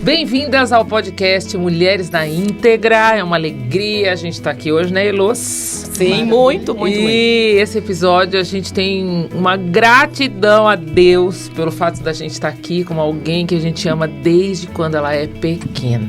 Bem-vindas ao podcast Mulheres na Íntegra. É uma alegria a gente estar aqui hoje, né, Elô? Sim, muito. E esse episódio a gente tem uma gratidão a Deus pelo fato da gente estar aqui com alguém que a gente ama desde quando ela é pequena.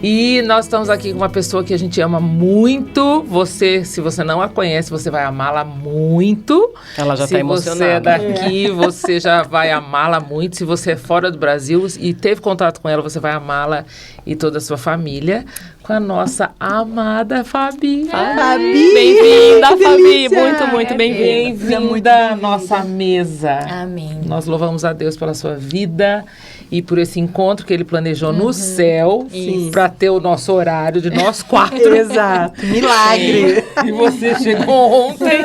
E nós estamos aqui com uma pessoa que a gente ama muito. Você, se você não a conhece, você vai amá-la muito. Ela já está emocionada. Se você é daqui, você já vai amá-la muito. Se você é fora do Brasil e teve contato com ela, você vai amá-la e toda a sua família. Com a nossa amada Fabi. Fabi! Bem-vinda, Fabi! Muito bem-vinda. Bem-vinda à nossa mesa. Amém. Nós louvamos a Deus pela sua vida e por esse encontro que Ele planejou no céu para ter o nosso horário de nós quatro. Exato, milagre. E você chegou ontem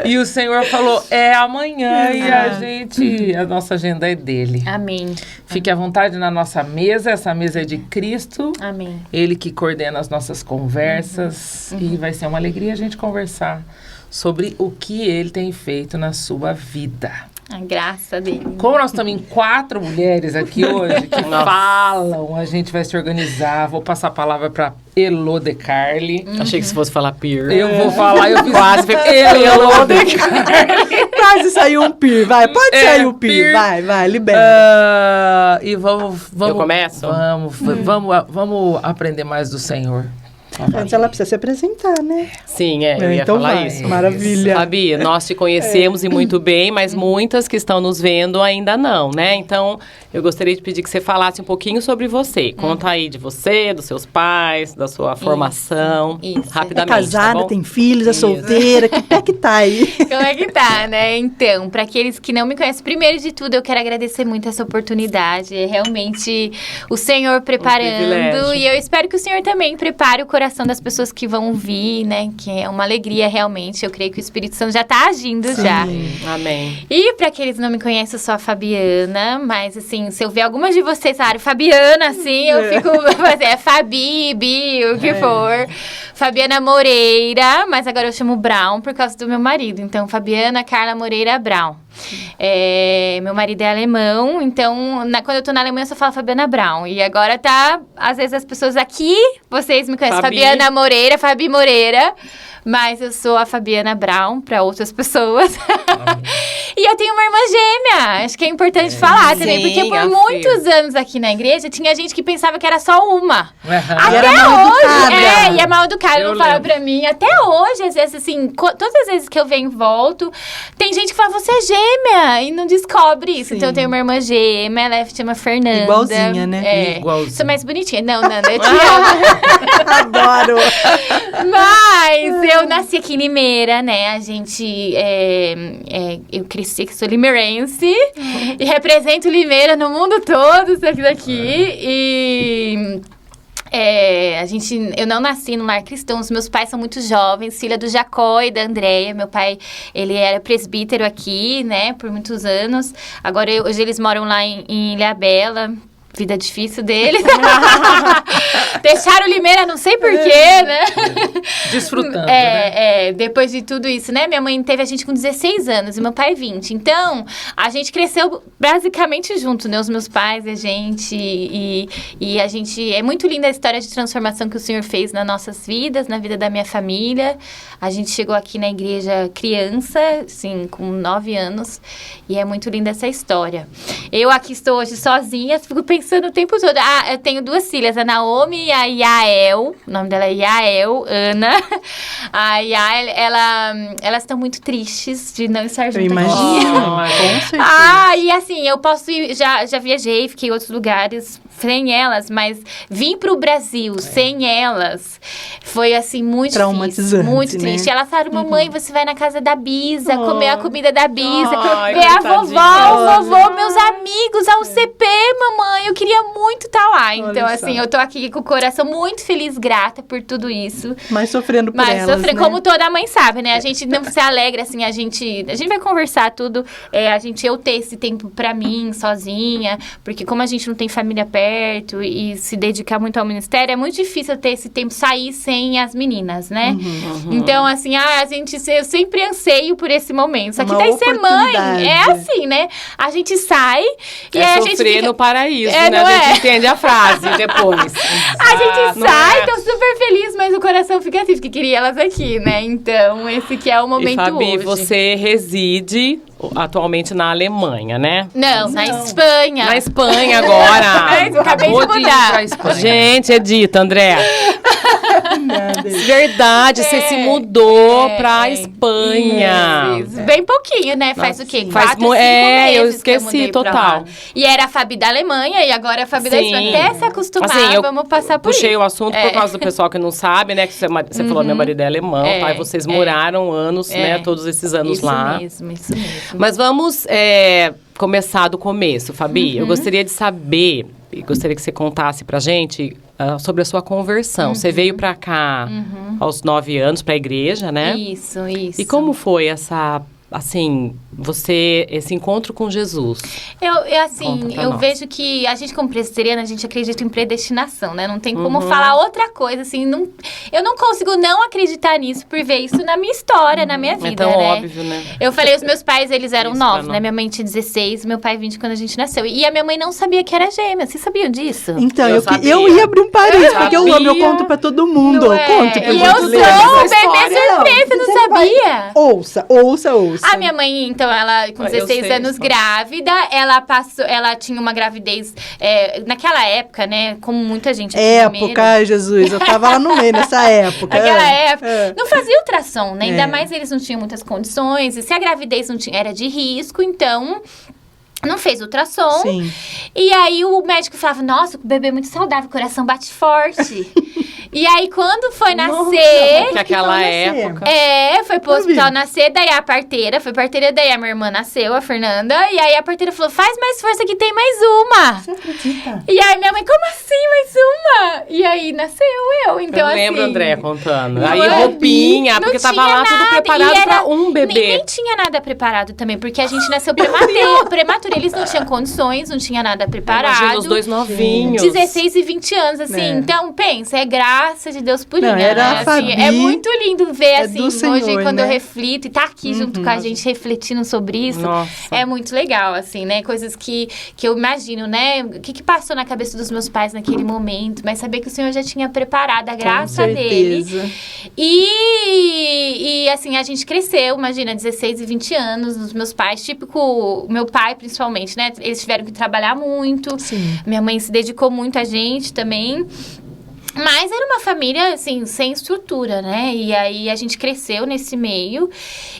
e o Senhor falou, é amanhã e a nossa agenda é dele. Amém. Fique à vontade na nossa mesa, essa mesa é de Cristo. Amém. Ele que coordena as nossas conversas e vai ser uma alegria a gente conversar sobre o que Ele tem feito na sua vida. A graça dele. Como nós estamos em 4 mulheres aqui hoje que falam, a gente vai se organizar. Vou passar a palavra para Elô de Carli. Achei que se fosse falar Pir. Eu vou falar, eu fiz quase Elô de Carli. Quase saiu um Pir, vai. Pode sair o Pir, vai, libera. E vamos. Eu começo? Vamos aprender mais do Senhor. Antes ela precisa se apresentar, né? Sim, eu ia então falar vai. isso. Maravilha. Fabi, nós te conhecemos e muito bem, mas muitas que estão nos vendo ainda não, né? Então, eu gostaria de pedir que você falasse um pouquinho sobre você. Conta aí de você, dos seus pais, da sua formação. Isso. Rapidamente, É casada, tá bom? tem filhos, é solteira. Que pé que tá aí? Como é que tá, né? Então, para aqueles que não me conhecem, primeiro de tudo, eu quero agradecer muito essa oportunidade. É realmente o Senhor preparando. privilégio. E eu espero que o Senhor também prepare o coração das pessoas que vão vir, né? Que é uma alegria, realmente. Eu creio que o Espírito Santo já tá agindo já. Amém. E para aqueles que não me conhecem, eu sou a Fabiana, mas assim, se eu ver algumas de vocês falarem Fabiana, assim, eu fico, é Fabi, Bi, o que for. Fabiana Moreira, mas agora eu chamo Brown por causa do meu marido. Então, Fabiana Carla Moreira Brown. Meu marido é alemão, então quando eu tô na Alemanha eu só falo Fabiana Brown. E agora tá, às vezes as pessoas aqui, vocês me conhecem, Fabiana Moreira, Fabi Moreira. Mas eu sou a Fabiana Brown para outras pessoas. E eu tenho uma irmã gêmea. Acho que é importante falar também. Porque por muitos anos aqui na igreja, tinha gente que pensava que era só uma. Até hoje. E é mal educada. Não fala pra mim. Até hoje, às vezes, assim, todas as vezes que eu venho e volto, tem gente que fala, você é gêmea. E não descobre isso. Sim. Então eu tenho uma irmã gêmea, ela se chama Fernanda. Igualzinha, né? Igualzinha. Sou mais bonitinha. Não, Nanda, eu te amo. Adoro. Mas eu nasci aqui em Limeira, né? A gente... eu cresci aqui, sou limeirense. E represento Limeira no mundo todo, isso aqui daqui. E... eu não nasci no lar cristão, os meus pais são muito jovens, filha do Jacó e da Andréia. Meu pai, ele era presbítero aqui, né, por muitos anos. Agora, hoje eles moram lá em Ilhabela. Vida difícil deles. Deixaram Limeira, não sei porquê, né? Desfrutando, né? Depois de tudo isso, né? Minha mãe teve a gente com 16 anos e meu pai 20. Então, a gente cresceu basicamente junto, né? Os meus pais e a gente. E a gente... É muito linda a história de transformação que o Senhor fez nas nossas vidas, na vida da minha família. A gente chegou aqui na igreja criança, assim, com 9 anos. E é muito linda essa história. Eu aqui estou hoje sozinha, fico pensando o tempo todo. Eu tenho 2 filhas, a Naomi e a Yael. O nome dela é Yael, Ana. A Yael, elas estão muito tristes de não estar juntas. Eu imagino, com certeza. E assim, eu posso ir... Já viajei, fiquei em outros lugares sem elas, mas vim pro Brasil sem elas. Foi, assim, muito difícil. Muito triste. Elas falaram, mamãe, você vai na casa da Bisa, comer a comida da Bisa, ver a vovó, o vovô, meus amigos, a UCP, mamãe. Eu queria muito estar lá. Então, assim, eu tô aqui com o coração muito feliz, grata por tudo isso. Mas sofrendo por elas, né? Como toda mãe sabe, né? A gente não se alegra, assim, a gente vai conversar tudo. Eu ter esse tempo pra mim, sozinha, porque como a gente não tem família perto, perto e se dedicar muito ao ministério, é muito difícil ter esse tempo, sair sem as meninas, né? Então, assim, eu sempre anseio por esse momento. Só que daí ser mãe é assim, né? A gente sai e aí a gente sofrer fica... no paraíso, É, né? não A gente entende a frase depois. A gente Não sai, é? tô super feliz, mas o coração fica assim, porque queria elas aqui, né? Então, esse que é o momento E, Fabi, hoje. você reside atualmente na Alemanha, né? Não, na Espanha. Na Espanha agora. Mas eu acabei de Acabou de ir mudar. pra Espanha. Gente, edita, André. Verdade, você se mudou pra Espanha. Isso. Bem pouquinho, né? Faz o quê? Faz 4, 5 mu- meses eu que esqueci mudei pra total. lá. E era a Fabi da Alemanha e agora é a Fabi da Sim. Espanha. Até se acostumar, Assim, eu vamos passar por Puxei isso. o assunto por causa do pessoal que não sabe, né? Que você falou, meu marido é alemão, tá? E vocês moraram anos, né? Todos esses anos Isso lá. mesmo, isso mesmo. Mas vamos começar do começo, Fabi. Eu gostaria de saber, e gostaria que você contasse pra gente sobre a sua conversão. Você veio pra cá aos 9 anos, pra igreja, né? Isso. E como foi essa, assim, esse encontro com Jesus? Conta pra nós. eu vejo que a gente, como presbiteriana, a gente acredita em predestinação, né? Não tem como falar outra coisa, assim. Eu não consigo não acreditar nisso por ver isso na minha história, na minha vida, É tão né? óbvio, né? Eu falei, os meus pais, eles eram Isso, 9, pra né? Minha mãe tinha 16, meu pai 20 quando a gente nasceu. E a minha mãe não sabia que era gêmea. Vocês sabiam disso? Então, Eu eu sabia. ia abrir um parênteses, porque eu amo, eu sabia. conto pra todo mundo. Não é? Conto pra E gente eu sou ler. o bebê história. surpresa, não Você vai- sabia? Ouça. A minha mãe, então, ela com Eu 16 sei, anos só. grávida, ela tinha uma gravidez, naquela época, né, como muita gente aqui no meio, Época, ai, Jesus, eu tava lá no meio nessa época. naquela época, não fazia ultrassom, né, ainda É. mais eles não tinham muitas condições, e se a gravidez não tinha, era de risco, então... Não fez ultrassom. Sim. E aí o médico falava, nossa, o bebê é muito saudável, o coração bate forte. E aí quando foi nascer... Porque aquela nascer. época... Foi pro hospital nascer, daí a parteira, foi parteira, daí a minha irmã nasceu, a Fernanda, e aí a parteira falou, faz mais força que tem mais uma. Você acredita? E aí minha mãe, como assim mais uma? E aí nasceu eu, então eu lembro, assim... André, contando. Não Aí é? roupinha, Não porque tava tinha lá tudo nada, preparado e era- pra um bebê. Nem tinha nada preparado também, porque a gente nasceu prematuro, eles não tinham condições, não tinha nada preparado. Imagina os dois novinhos. 16 e 20 anos, assim. É. Então, pensa, é graça de Deus purinha, Não, era né? a Fabi, é muito lindo ver, é assim, do Senhor, hoje, quando eu né? reflito e tá aqui junto com a gente, refletindo sobre isso. Nossa. É muito legal, assim, né? Coisas que eu imagino, né? O que passou na cabeça dos meus pais naquele momento, mas saber que o Senhor já tinha preparado a graça dele. certeza. E assim, a gente cresceu, imagina, 16 e 20 anos, os meus pais, típico, meu pai principalmente, né? Eles tiveram que trabalhar muito. Sim. Minha mãe se dedicou muito a gente também. Mas era uma família, assim, sem estrutura, né? E aí a gente cresceu nesse meio.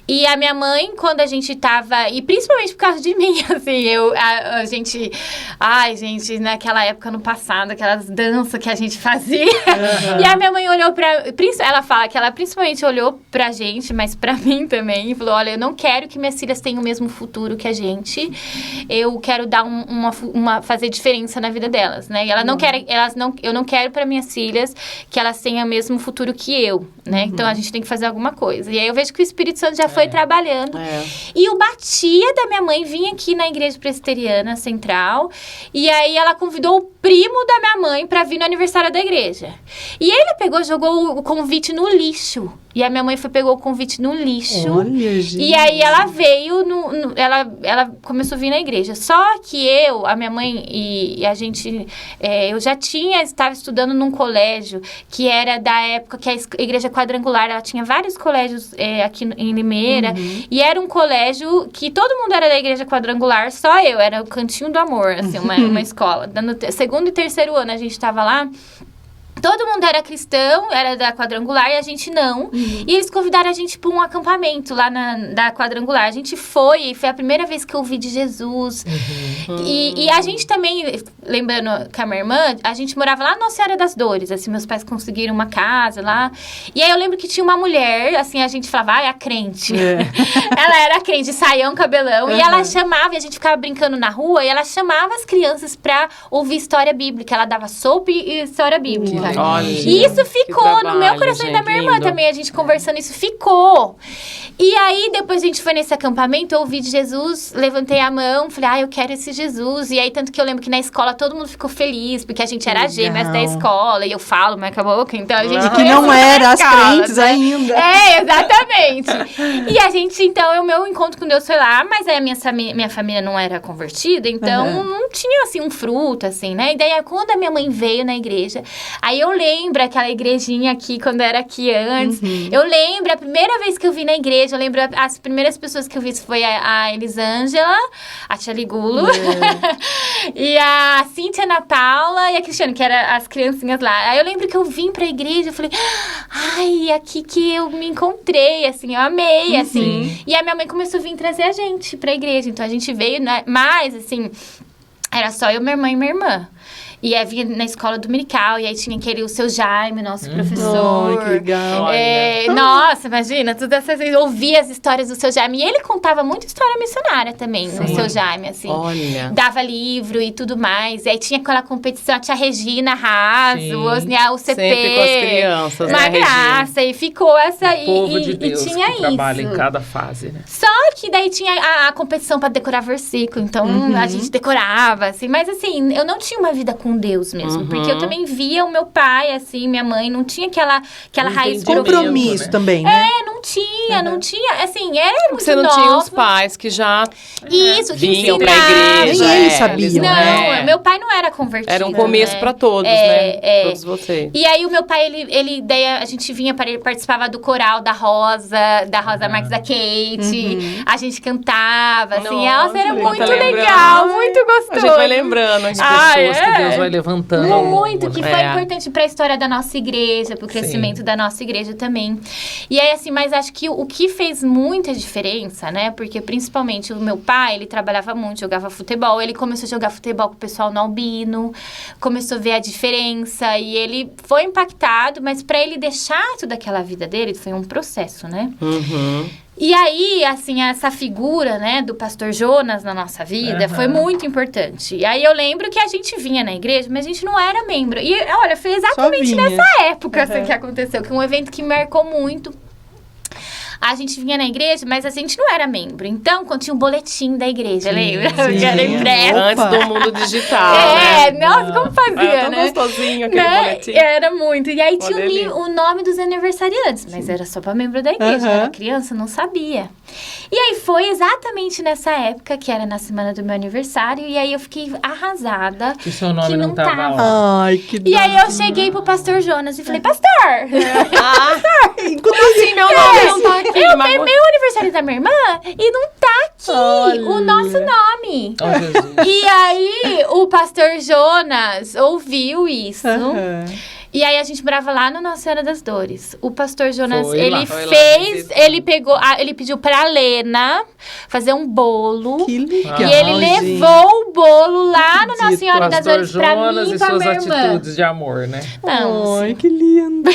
E a minha mãe, quando a gente tava... E principalmente por causa de mim, assim, a gente... Ai, gente, naquela época, no passado, aquelas danças que a gente fazia. E a minha mãe olhou pra... Ela fala que ela principalmente olhou pra gente, mas pra mim também. E falou, olha, eu não quero que minhas filhas tenham o mesmo futuro que a gente. Eu quero dar fazer diferença na vida delas, né? E ela não quer... eu não quero pra minhas filhas que elas tenham o mesmo futuro que eu, né? Então, a gente tem que fazer alguma coisa. E aí, eu vejo que o Espírito Santo já foi trabalhando. E o Batia da minha mãe vinha aqui na Igreja Presbiteriana Central. E aí, ela convidou o primo da minha mãe pra vir no aniversário da igreja. E ele pegou e jogou o convite no lixo. E a minha mãe pegou o convite no lixo. Olha, gente. E aí ela veio, ela começou a vir na igreja. Só que a minha mãe e a gente, eu já estava estudando num colégio que era da época que a igreja quadrangular, ela tinha vários colégios aqui em Limeira. E era um colégio que todo mundo era da igreja quadrangular, só eu, era o cantinho do amor, assim, uma escola. No segundo e terceiro ano a gente estava lá. Todo mundo era cristão, era da quadrangular e a gente não. E eles convidaram a gente para um acampamento lá da quadrangular. A gente foi, e foi a primeira vez que eu ouvi de Jesus. E a gente também, lembrando com a minha irmã, a gente morava lá na Nossa Senhora das Dores. Assim, meus pais conseguiram uma casa lá. E aí eu lembro que tinha uma mulher, assim, a gente falava, a crente. Ela era crente, saião, cabelão. E ela chamava, e a gente ficava brincando na rua, e ela chamava as crianças pra ouvir história bíblica. Ela dava sopa e história bíblica. Olha, E isso ficou que no meu coração e da minha irmã lindo. também. A gente conversando, isso ficou. E aí, depois a gente foi nesse acampamento, eu ouvi de Jesus, levantei a mão, falei, eu quero esse Jesus. E aí, tanto que eu lembro que na escola todo mundo ficou feliz, porque a gente era gêmeas da escola, e eu falo, mas acabou que então a gente... E que não era as crentes ainda. É, exatamente. E a gente, então, o meu encontro com Deus foi lá, mas aí a minha família não era convertida, então não tinha, assim, um fruto, assim, né? E daí, quando a minha mãe veio na igreja, aí eu lembro aquela igrejinha aqui, quando eu era aqui antes, eu lembro a primeira vez que eu vi na igreja, eu lembro as primeiras pessoas que eu vi foi a Elisângela, a Tia Ligulo, e a Cíntia, Ana Paula e a Cristiane, que eram as criancinhas lá. Aí eu lembro que eu vim pra igreja, eu falei, ai, aqui que eu me encontrei, assim, eu amei, assim. E a minha mãe começou a vir trazer a gente pra igreja, então a gente veio, né, mas, assim, era só eu, minha irmã e minha irmã. E aí vinha na escola dominical, e aí tinha o seu Jaime, nosso professor. Ai, que legal. Nossa, imagina, tudo essas vezes, eu ouvia as histórias do seu Jaime. E ele contava muita história missionária também, no seu Jaime, assim. Olha. Dava livro e tudo mais. E aí tinha aquela competição, a tia Regina Raso, o CP. Sempre com as crianças, uma né, graça, e ficou essa... O povo de Deus e tinha que trabalha isso. em cada fase, né? Só que daí tinha a competição pra decorar versículo, então a gente decorava, assim. Mas assim, eu não tinha uma vida com Deus mesmo, porque eu também via o meu pai, assim, minha mãe, não tinha aquela raiz Compromisso né? também, né? não tinha, assim, era muito Você não nova. tinha os pais que já Isso, que vinham pra ensinavam. igreja. Nem eles sabiam, Não, meu pai não era convertido. Era um começo né? pra todos, né? Todos vocês. E aí o meu pai, ele daí a gente vinha, ele participava do coral da Rosa Marques da Kate, a gente cantava, assim, Nossa, era tá muito lembrando. legal, muito gostoso. A gente vai lembrando. As pessoas que Deus vai levantando. Muito, que foi É. importante pra história da nossa igreja, pro crescimento da nossa igreja também. E aí, assim, mas acho que o que fez muita diferença, né? Porque principalmente o meu pai, ele trabalhava muito, jogava futebol. Ele começou a jogar futebol com o pessoal no Albino, começou a ver a diferença e ele foi impactado, mas pra ele deixar tudo aquela vida dele, foi um processo, né? E aí, assim, essa figura, né, do pastor Jonas na nossa vida foi muito importante. E aí eu lembro que a gente vinha na igreja, mas a gente não era membro. E, olha, foi exatamente nessa época assim, que aconteceu, que um evento que me marcou muito. A gente vinha na igreja, mas a gente não era membro. Então, quando tinha um boletim da igreja, lembra? Que era impresso. Antes do mundo digital, né? Nossa, como fazia, Era tão né? gostosinho aquele boletim. Era muito. E aí Olha tinha o nome dos aniversariantes, mas era só pra membro da igreja. Era criança, não sabia. E aí foi exatamente nessa época, que era na semana do meu aniversário, e aí eu fiquei arrasada. Que seu nome que não tava tava. lá. Ai, que E aí eu cheguei pro pastor Jonas e falei, pastor! Como assim, meu nome não tá aqui? Eu falei, meu aniversário da minha irmã e não tá aqui o nosso nome. Oh, Jesus. E aí, o pastor Jonas ouviu isso. E aí, a gente morava lá no Nossa Senhora das Dores. O pastor Jonas, Foi ele lá. fez... Ele pegou... ele pediu pra Lena fazer um bolo. Que legal, E ele levou o bolo lá no Nossa Senhora das Pastor Dores pra Jonas mim e e pra suas minha irmã. atitudes de amor, né? Não, Ai, que lindo.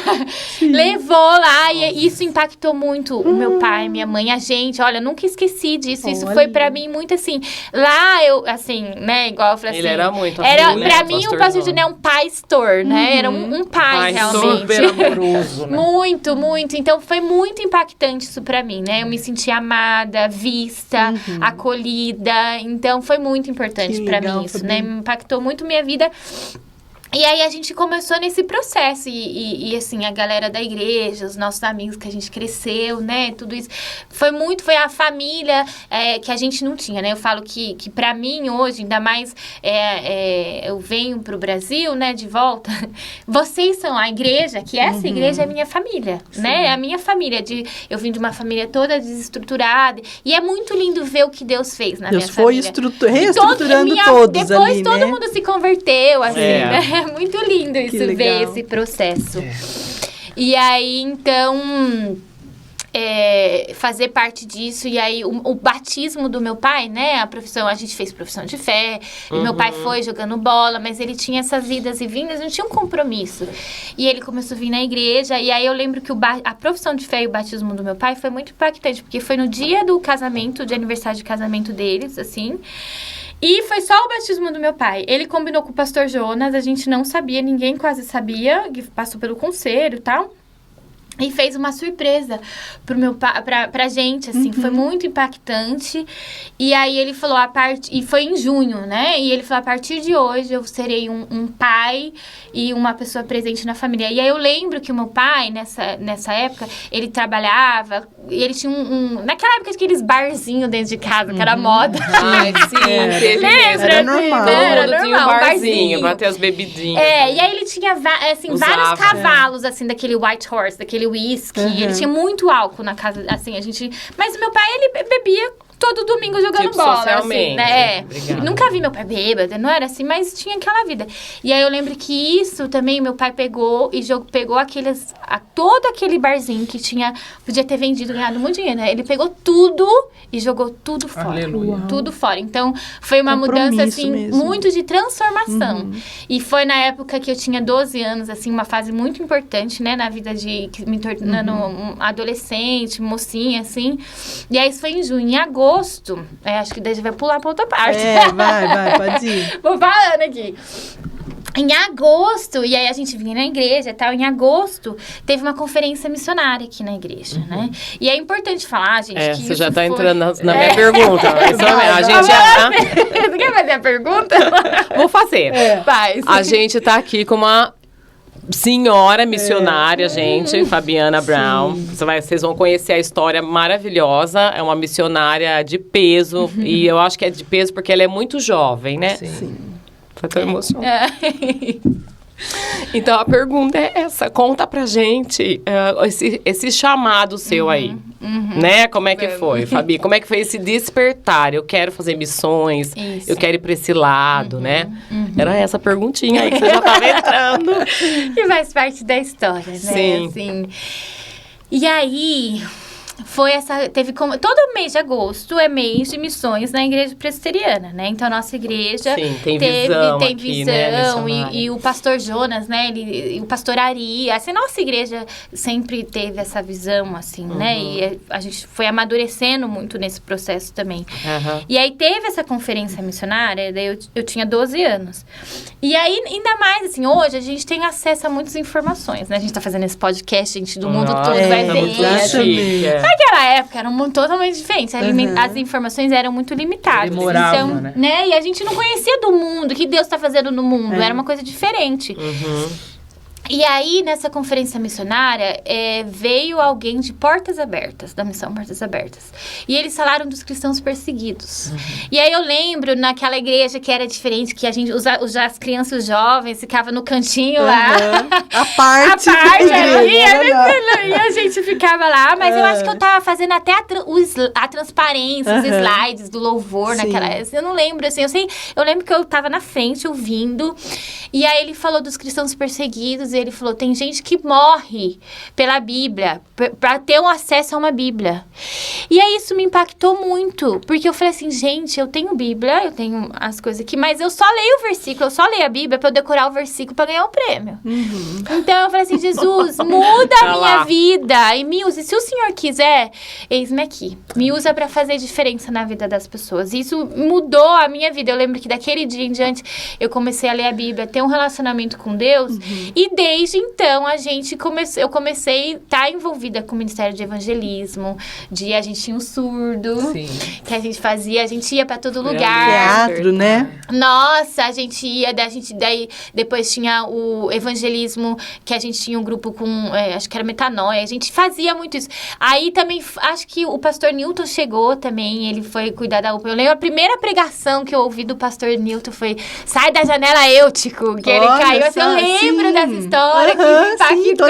levou lá e isso impactou muito o meu pai, minha mãe, a gente. Olha, nunca esqueci disso. Isso foi pra mim muito assim. Lá eu, assim, né, igual eu falei assim. Ele era muito Era, assim, né, pra mim, o pastor Júnior é um pastor, né? Era um pai, realmente. Super amoroso, né? Muito, muito. Então, foi muito impactante isso pra mim, né? Eu me senti amada, vista, acolhida. Então, foi muito importante Que pra legal, mim isso, Fabi. né? Me impactou muito minha vida. E aí, a gente começou nesse processo. E assim, a galera da igreja, os nossos amigos que a gente cresceu, né? Tudo isso. Foi a família que a gente não tinha, né? Eu falo que pra mim, hoje, ainda mais eu venho pro Brasil, né? De volta. Vocês são a igreja, que essa igreja é a minha família, né? É a minha família. Eu vim de uma família toda desestruturada. E é muito lindo ver o que Deus fez na Deus minha foi família. reestruturando todos Depois ali, todo né? mundo se converteu, assim, né? É muito lindo isso, legal. ver esse processo. E aí, então... fazer parte disso. E aí, o batismo do meu pai, né? A gente fez profissão de fé. E meu pai foi jogando bola, mas ele tinha essas idas e vindas, não tinha um compromisso. E ele começou a vir na igreja. E aí, eu lembro que a profissão de fé e o batismo do meu pai foi muito impactante, porque foi no dia do casamento, de aniversário de casamento deles, assim. E foi só o batismo do meu pai. Ele combinou com o pastor Jonas, a gente não sabia, ninguém quase sabia, que passou pelo conselho e tal. E fez uma surpresa pro meu pra gente, assim, foi muito impactante. E aí ele falou, e foi em junho, né? E ele falou, a partir de hoje eu serei um pai e uma pessoa presente na família. E aí eu lembro que o meu pai, nessa época, ele trabalhava, e ele tinha naquela época, aqueles barzinhos dentro de casa, que era moda. Ai, sim, teve mesmo. Era normal. Era Todo tinha normal, um barzinho, pra ter as bebidinhas. E aí ele tinha, assim, vários Usava. cavalos, assim, daquele white horse, daquele whisky. Ele tinha muito álcool na casa, assim, a gente... Mas o meu pai, ele bebia todo domingo jogando Tipo, bola, socialmente. assim, né? Obrigada. Nunca vi meu pai bêbado, não era assim, mas tinha aquela vida. E aí eu lembro que isso também, meu pai pegou todo aquele barzinho que podia ter vendido, ganhado muito dinheiro, né? Ele pegou tudo e jogou tudo fora. Aleluia. Tudo fora. Então, foi uma mudança, assim, mesmo. muito de transformação. E foi na época que eu tinha 12 anos, assim, uma fase muito importante, né? Na vida me tornando adolescente, mocinha, assim. E aí isso foi em junho. Em agosto, acho que daí já vai pular pra outra parte. Vai, pode ir. Vou falando aqui. Em agosto, e aí a gente vinha na igreja e tal, em agosto, teve uma conferência missionária aqui na igreja, né? E é importante falar, gente, que Você isso já tá foi... entrando na minha pergunta. A gente Você quer fazer a pergunta? Vou fazer. Faz. A gente tá aqui com uma senhora missionária, gente, Fabiana Brown. Vocês vão conhecer a história maravilhosa. É uma missionária de peso. E eu acho que é de peso porque ela é muito jovem, né? Sim. Foi tão emocionante. Então, a pergunta é essa. Conta pra gente esse chamado seu aí, né? Como é que foi, Fabi? Como é que foi esse despertar? Eu quero fazer missões, Isso. eu quero ir pra esse lado, né? Era essa perguntinha aí que você já tava entrando. Que faz parte da história, né? Sim. Assim. E aí... todo mês de agosto é mês de missões na igreja presbiteriana, né? Então, a nossa igreja tem visão aqui, né, missionária. e o pastor Jonas, né? E o pastor Ari, assim, nossa igreja sempre teve essa visão, assim, né? E a gente foi amadurecendo muito nesse processo também. E aí, teve essa conferência missionária, daí eu tinha 12 anos. E aí, ainda mais, assim, hoje a gente tem acesso a muitas informações, né? A gente tá fazendo esse podcast, gente do mundo todo vai ver. Chique, Naquela época era um mundo totalmente diferente. As informações eram muito limitadas. Demorava, então, né? E a gente não conhecia do mundo, o que Deus está fazendo no mundo. Era uma coisa diferente. E aí, nessa conferência missionária, veio alguém de Portas Abertas, da missão Portas Abertas. E eles falaram dos cristãos perseguidos. E aí eu lembro, naquela igreja que era diferente, que a gente, as crianças jovens ficavam no cantinho lá. A parte ali, e a gente ficava lá. Mas eu acho que eu tava fazendo até a transparência, os slides do louvor naquela época. Eu não lembro, assim, eu lembro que eu tava na frente ouvindo. E aí ele falou dos cristãos perseguidos. E ele falou, tem gente que morre pela Bíblia, para ter um acesso a uma Bíblia. E aí isso me impactou muito, porque eu falei assim, gente, eu tenho Bíblia, eu tenho as coisas aqui, mas eu só leio o versículo, eu só leio a Bíblia para eu decorar o versículo para ganhar o prêmio. Então eu falei assim, Jesus, muda a minha vida e me use. Se o Senhor quiser, eis-me aqui. Me usa para fazer diferença na vida das pessoas. Isso mudou a minha vida. Eu lembro que daquele dia em diante, eu comecei a ler a Bíblia, ter um relacionamento com Deus, e desde então eu comecei a estar envolvida com o Ministério de Evangelismo, a gente tinha um surdo, que a gente ia para todo lugar. Teatro, né? Nossa, a gente ia, daí depois tinha o evangelismo, que a gente tinha um grupo com, acho que era Metanoia, a gente fazia muito isso. Aí também, acho que o pastor Newton chegou também, ele foi cuidar da UPA. Eu lembro, a primeira pregação que eu ouvi do pastor Newton foi, sai da janela, Eutico, que ele caiu, assim, eu lembro dessa história, que me impactou.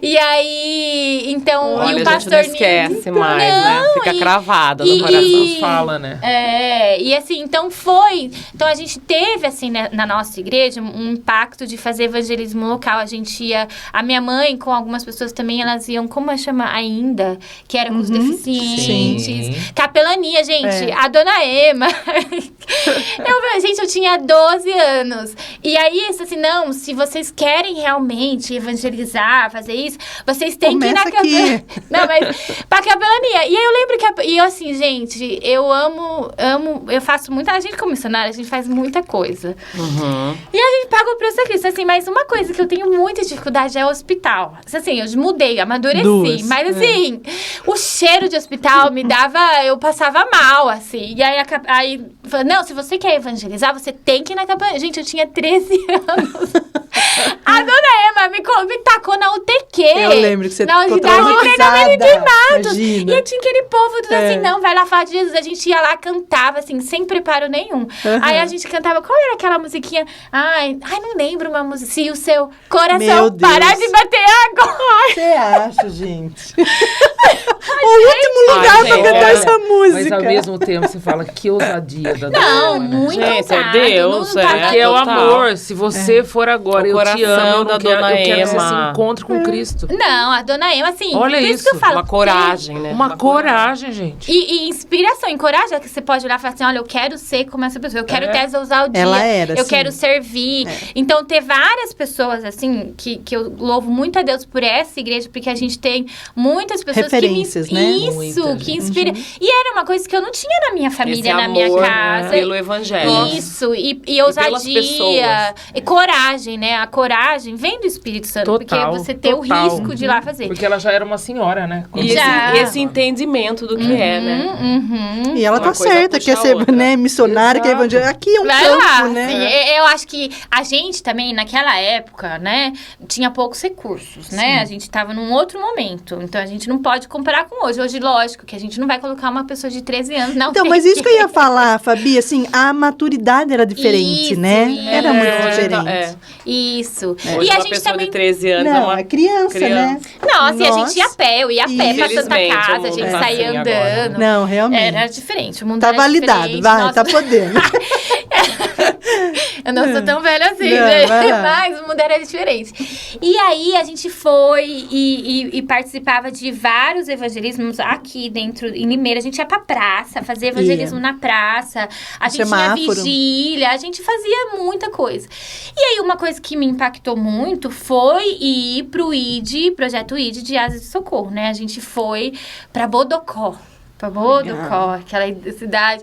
E aí, então, olha, e o pastor a gente não esquece mais, né? Fica cravado no coração. Fala, né? E assim, então a gente teve, assim, né, na nossa igreja, um impacto de fazer evangelismo local. A gente ia, a minha mãe, com algumas pessoas também, elas iam, como chama ainda, que era com os deficientes. Capelania, gente, a dona Ema. Eu tinha 12 anos. E aí, assim, não, se vocês querem realmente evangelizar, fazer isso, vocês têm que ir na capelania. Não, mas pra capelania. E aí eu lembro que, e eu assim, gente, eu amo, eu faço muita, a gente como missionária, a gente faz muita coisa. E a gente paga o preço aqui, assim, mas uma coisa que eu tenho muita dificuldade é o hospital. Assim, eu mudei, amadureci, mas assim, o cheiro de hospital me dava, eu passava mal, assim. E aí não, se você quer evangelizar, você tem que ir na capelania. Gente, eu tinha 13 anos. A dona Emma me tacou na UTQ. Eu lembro que você na ficou unidade de treinamento de matos. Imagina. E eu tinha aquele povo tudo assim, não, vai lá falar de Jesus. A gente ia lá, cantava, assim, sem preparo nenhum. Aí a gente cantava, qual era aquela musiquinha? Ai, não lembro uma música. Se o seu coração parar de bater agora. Você acha, gente? O último lugar pra cantar essa música. Mas ao mesmo tempo você fala que ousadia da Não, dona. muito Gente, ousado, é Deus, não tá Porque é o total. amor. Se você for agora, O eu te coração amo, eu da não quero, dona eu quero que você se Emma. encontre com Cristo. Não, a dona Emma, assim, Olha por isso que eu isso, falo. Uma coragem, né? Uma coragem, gente. E inspiração, encoraja, que você pode olhar e falar assim, olha, eu quero ser como essa pessoa, eu quero ter essa ousadia, Ela era, eu sim. quero servir. Então, ter várias pessoas, assim, que eu louvo muito a Deus por essa igreja, porque a gente tem muitas pessoas Referências, que né? Isso, Muita que gente. inspira. E era uma coisa que eu não tinha na minha família, Esse na minha amor, casa. pelo evangelho. Isso, e pelas ousadia, pessoas. e coragem, né? A coragem vem do Espírito Santo, Total, porque você tem o total. risco de ir lá fazer. Porque ela já era uma senhora, né? E Já. esse entendimento do que é, né? E ela Uma tá coisa certa, puxa quer a ser, outra. né, missionária, quer Exato. evangelizar. Aqui é um Vai campo, lá, né? assim, eu acho que a gente também, naquela época, né, tinha poucos recursos, né? A gente tava num outro momento, então a gente não pode comparar com hoje. Hoje, lógico, que a gente não vai colocar uma pessoa de 13 anos na Então, UTI. mas isso que eu ia falar, Fabi, assim, a maturidade era diferente, Isso, né? isso. Era muito Hoje diferente. tá- é. Isso. Hoje E a uma gente pessoa também... de 13 anos é Não, uma é criança, né? Nossa, e a gente Nossa. ia a pé, eu ia a pé pra Santa Infelizmente, Casa, o a mundo gente tá saía assim andando. agora. Não, realmente. Era diferente, o mundo Tá era validado, diferente. vai, Nossa, tá podendo. Eu não sou tão velha assim, Não, gente, vai lá. mas o mundo era diferente. E aí, a gente foi e participava de vários evangelismos aqui dentro, em Limeira. A gente ia pra praça, fazer evangelismo na praça. A gente tinha Semáforo. vigília, a gente fazia muita coisa. E aí, uma coisa que me impactou muito foi ir pro Projeto ID de Asas de Socorro, né? A gente foi pra Bodocó. Pra Bodocó, aquela cidade,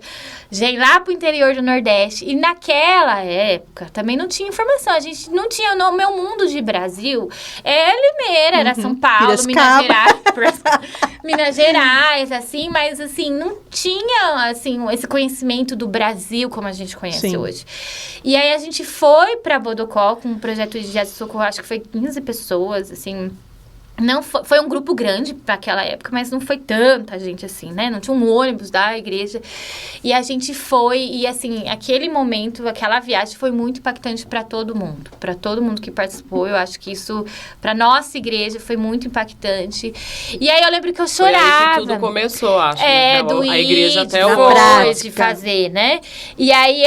gente, lá pro interior do Nordeste. E naquela época, também não tinha informação. A gente não tinha, no meu mundo de Brasil, Limeira, era São Paulo, Minas Gerais, Minas Gerais, assim, mas assim, não tinha, assim, esse conhecimento do Brasil como a gente conhece Sim. hoje. E aí, a gente foi pra Bodocó com um projeto de Asas de Socorro, acho que foi 15 pessoas, assim... Não foi um grupo grande para aquela época, mas não foi tanta gente assim, né? Não tinha um ônibus da igreja. E a gente foi, e assim, aquele momento, aquela viagem foi muito impactante para todo mundo. Para todo mundo que participou, eu acho que isso, para nossa igreja, foi muito impactante. E aí eu lembro que eu Foi chorava. aí que tudo começou, acho. né? A igreja até foi hoje. de fazer, né? E aí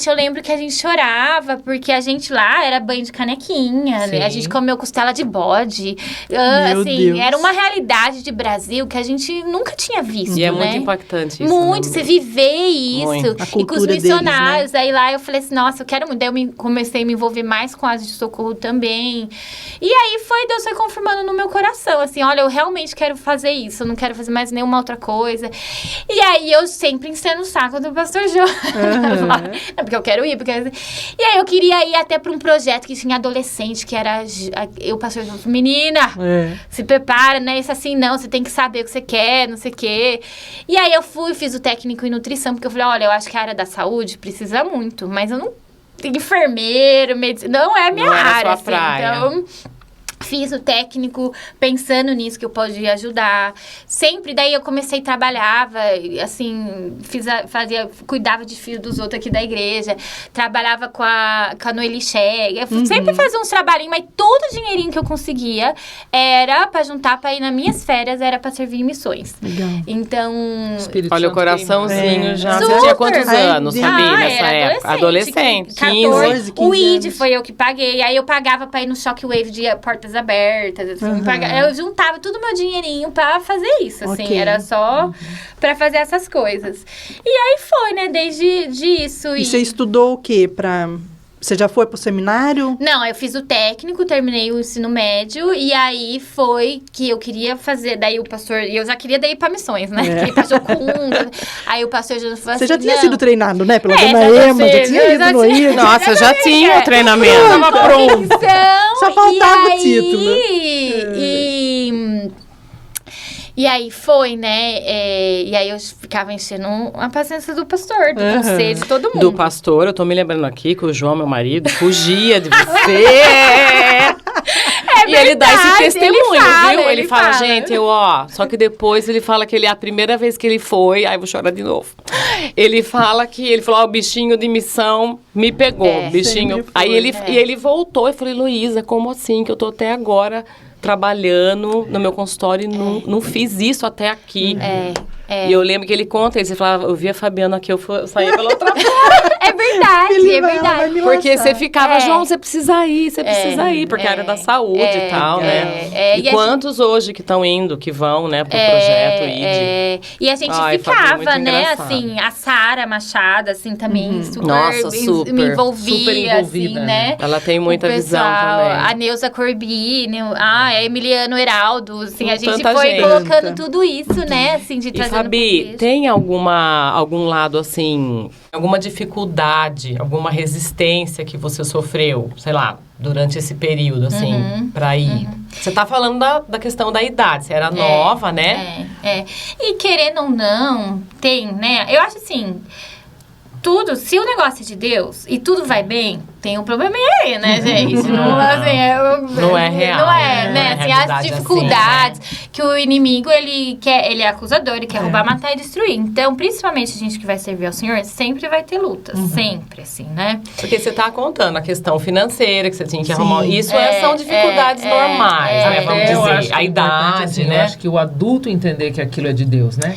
eu lembro que a gente chorava, porque a gente lá era banho de canequinha, né? A gente comeu costela de bode. Meu assim, Deus. era uma realidade de Brasil que a gente nunca tinha visto, E é né? muito impactante isso. Muito, né? você viver isso. Muito. A E com os cultura deles, missionários, aí lá eu falei assim, nossa, eu quero muito. Daí eu comecei a me envolver mais com Asas de Socorro também. E aí Deus foi confirmando no meu coração, assim, olha, eu realmente quero fazer isso, eu não quero fazer mais nenhuma outra coisa. E aí eu sempre enchendo o saco do pastor Jô. Não, porque eu quero ir, porque... E aí eu queria ir até para um projeto que tinha adolescente, que era... O pastor Jô falou, menina... Se prepara, né? Isso assim, não, você tem que saber o que você quer, não sei o quê. E aí eu fiz o técnico em nutrição, porque eu falei, olha, eu acho que a área da saúde precisa muito, mas eu não tenho enfermeiro, medicina, não é a minha Não era área, sua assim, praia. então... Fiz o técnico pensando nisso, que eu podia ajudar. Sempre, daí eu comecei, trabalhava, assim, cuidava de filho dos outros aqui da igreja. Trabalhava com a Noeli Cheg. Sempre fazia uns trabalhinhos, mas todo o dinheirinho que eu conseguia era pra juntar, pra ir nas minhas férias, era pra servir em missões. Legal. Então... Espírito Olha o Santo coraçãozinho queimando. já. Super. Você tinha quantos Ai, anos, gente. Fabi, nessa era época? Adolescente, 14, 15. O 15 ID anos. foi eu que paguei. Aí eu pagava pra ir no Shockwave de portas abertas, assim. Eu juntava todo o meu dinheirinho pra fazer isso, assim. Ok. Era só pra fazer essas coisas. E aí foi, né? Desde isso. E você estudou o quê pra... Você já foi pro seminário? Não, eu fiz o técnico, terminei o ensino médio, e aí foi que eu queria fazer, daí o pastor, e eu já queria daí ir pra missões, né? Queria ir pra Jocunda, aí o pastor já falou assim, Você já tinha não. sido treinado, né? Pela dona já Ema, já tinha ido no IDE. Nossa, eu já tinha o treinamento. Tava pronto. Então, Só faltava e o título. E aí foi, né? E aí eu ficava enchendo a paciência do pastor, do conselho, de todo mundo. Do pastor, eu tô me lembrando aqui que o João, meu marido, fugia de você. E ele dá esse verdade, testemunho, ele fala, viu? Ele ele fala, fala. gente, só que depois ele fala que a primeira vez que ele foi, aí eu vou chorar de novo. Ele falou, o bichinho de missão me pegou, É, bichinho. sempre foi, Aí ele voltou, eu falei, Luísa, como assim que eu tô até agora trabalhando no meu consultório e não fiz isso até aqui. E eu lembro que ele conta, ele falava, eu vi a Fabiana aqui, eu saía pela outra porta. É verdade, Ele é vai, ela vai verdade. me Porque laçar. você ficava, João, você precisa ir, porque é a área da saúde e tal, né? E E a quantos hoje que estão indo, que vão, né, pro projeto ID? E a gente Ai, Fabi, ficava, muito né, engraçado. assim, a Sara Machado, assim, também super, Nossa, super. me envolvia, Super envolvida, assim, né? Ela tem muita O visão pessoal, também. A Neuza Corbini, a Emiliano Heraldo, assim, a gente Tanta foi gente. colocando tudo isso, né, assim, de E trazer Fabi, tem algum lado assim, alguma dificuldade, alguma resistência que você sofreu, sei lá, durante esse período, assim, pra ir? Você tá falando da questão da idade, você era nova, né? E querendo ou não, tem, né, eu acho assim, tudo, se o negócio é de Deus e tudo vai bem, tem um problema aí, né, gente? Não, assim, Não é real, Não é, né? né? Não é Assim, as realidade dificuldades que o inimigo, ele é acusador, ele quer roubar, matar e destruir. Então, principalmente a gente que vai servir ao Senhor, sempre vai ter lutas. Sempre, assim, né? Porque você tá contando a questão financeira, que você tinha que arrumar. Isso É, são dificuldades normais, né? Vamos Até eu acho dizer. que A é importante, idade, assim, né? Eu acho que o adulto entender que aquilo é de Deus, né?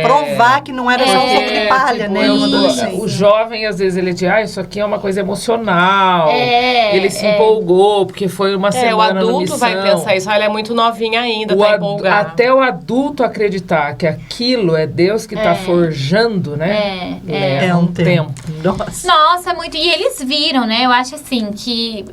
Provar que não era só um pouco de palha, tipo, né? eu- Um adolescente. o jovem, às vezes, ele diz, isso aqui é uma coisa emocional. Ele se é. empolgou, porque foi uma O semana no adulto missão. vai pensar isso. Ela é muito novinha ainda, tá empolgada. Até o adulto acreditar que aquilo é Deus que está forjando, né? Leva É um tempo. Nossa. Nossa, muito. E eles viram, né? Eu acho assim que.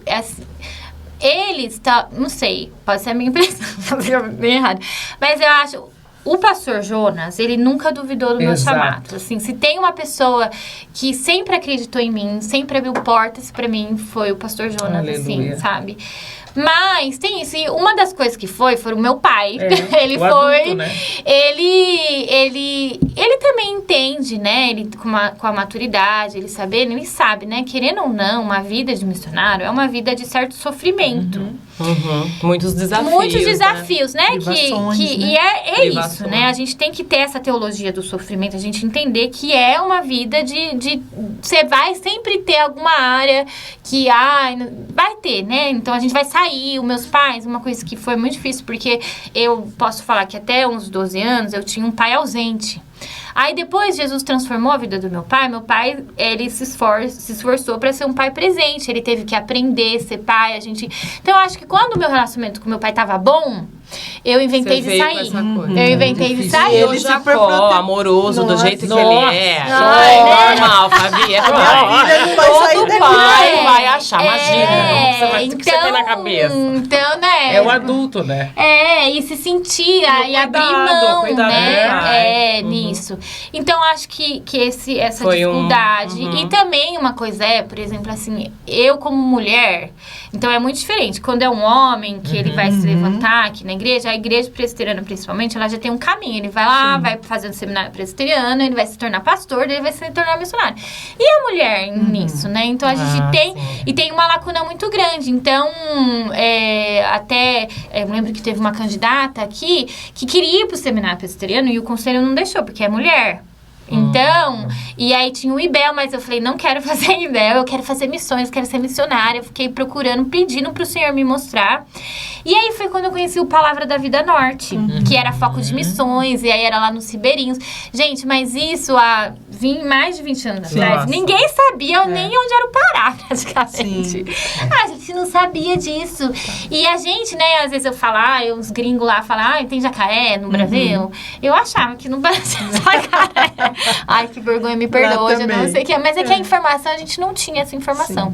Eles, não sei, pode ser a minha impressão, pode ser bem errado. Mas eu acho. O pastor Jonas, ele nunca duvidou do meu Exato. chamado. Assim, se tem uma pessoa que sempre acreditou em mim, sempre abriu portas pra mim, foi o pastor Jonas, assim, Aleluia. sabe? Mas tem isso. E uma das coisas que foi o meu pai. Ele o foi. adulto, né? Ele também entende, né? Ele com a maturidade, ele sabendo, ele sabe, né? Querendo ou não, uma vida de missionário é uma vida de certo sofrimento. Muitos desafios. Muitos desafios, né? Privações, né? E é Privações. isso, né? A gente tem que ter essa teologia do sofrimento, a gente entender que é uma vida de você vai sempre ter alguma área que vai ter, né? Então a gente vai sair, os meus pais, uma coisa que foi muito difícil, porque eu posso falar que até uns 12 anos eu tinha um pai ausente. Aí depois Jesus transformou a vida do meu pai, ele se esforçou para ser um pai presente, ele teve que aprender a ser pai, Então eu acho que quando o meu relacionamento com meu pai tava bom, eu inventei Você de veio com sair. essa coisa. Eu inventei de E sair. o Jacó, amoroso, do jeito que ele é. Nossa. Normal, Fabi, é Minha pai. filha não vai sair Todo daqui. pai vai achar, imagina. O que você tem na cabeça? Então, né? É o adulto, né? E se sentir, e abrir mão, né? Nisso. Então, acho que essa Foi dificuldade. E também uma coisa por exemplo, assim, eu como mulher, então é muito diferente. Quando é um homem que ele vai se levantar aqui na igreja, a igreja presbiteriana principalmente, ela já tem um caminho. Ele vai lá, vai fazer um seminário presbiteriano, ele vai se tornar pastor, ele vai se tornar missionário. E a mulher nisso, né? Então a gente tem... sim. E tem uma lacuna muito grande. Então, eu lembro que teve uma candidata aqui que queria ir pro seminário presbiteriano e o conselho não deixou, porque é mulher. Então, e aí tinha o IBEL, mas eu falei, não quero fazer IBEL, eu quero fazer missões, quero ser missionária. Eu fiquei procurando, pedindo pro Senhor me mostrar. E aí foi quando eu conheci o Palavra da Vida Norte, que era foco de missões, e aí era lá nos Ribeirinhos. Gente, mas isso há mais de 20 anos atrás, Nossa. ninguém sabia nem onde era o Pará. praticamente. A gente não sabia disso. E a gente, né, às vezes eu falo, uns gringos lá falam, tem jacaré no Brasil? Eu achava que no Brasil jacaré. Ai, que vergonha, me perdoa, eu não sei o que é. Mas é que a informação, a gente não tinha essa informação.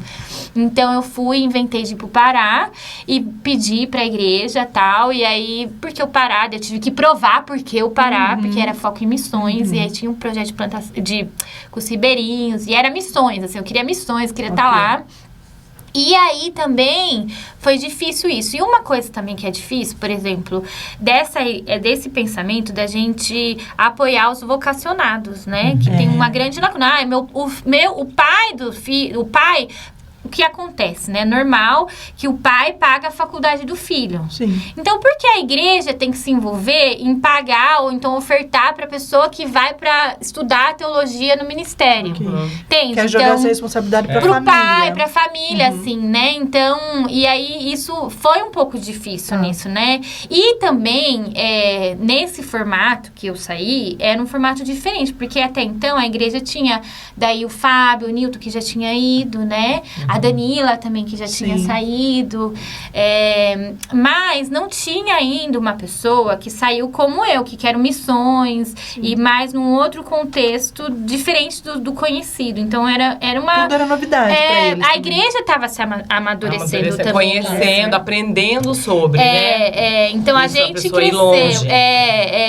Então eu fui, inventei de ir pro Pará e pedi pra igreja e tal. E aí, porque o Pará, eu tive que provar porque o Pará, porque era foco em missões. E aí tinha um projeto de plantação com os ribeirinhos. E era missões, assim, eu queria missões, queria estar lá. E aí também foi difícil isso. E uma coisa também que é difícil, por exemplo, desse pensamento da gente apoiar os vocacionados, né? Que tem uma grande lacuna. O pai do filho, o que acontece, né? Normal que o pai paga a faculdade do filho. Sim. Então, por que a igreja tem que se envolver em pagar ou então ofertar para a pessoa que vai para estudar teologia no ministério? Entende? Quer jogar essa responsabilidade para a família. Pro pai, para a família, assim, né? Então, e aí isso foi um pouco difícil nisso, né? E também, nesse formato que eu saí, era um formato diferente, porque até então a igreja tinha daí o Fábio, o Nilton, que já tinha ido, né? A Danila também, que já tinha saído. Mas não tinha ainda uma pessoa que saiu como eu, que quero missões e mais num outro contexto diferente do conhecido. Então, era uma... Tudo era novidade pra eles. A igreja estava se amadurecendo também. Conhecendo, aprendendo sobre, né? Então, a Isso, a gente pessoa ir cresceu. longe.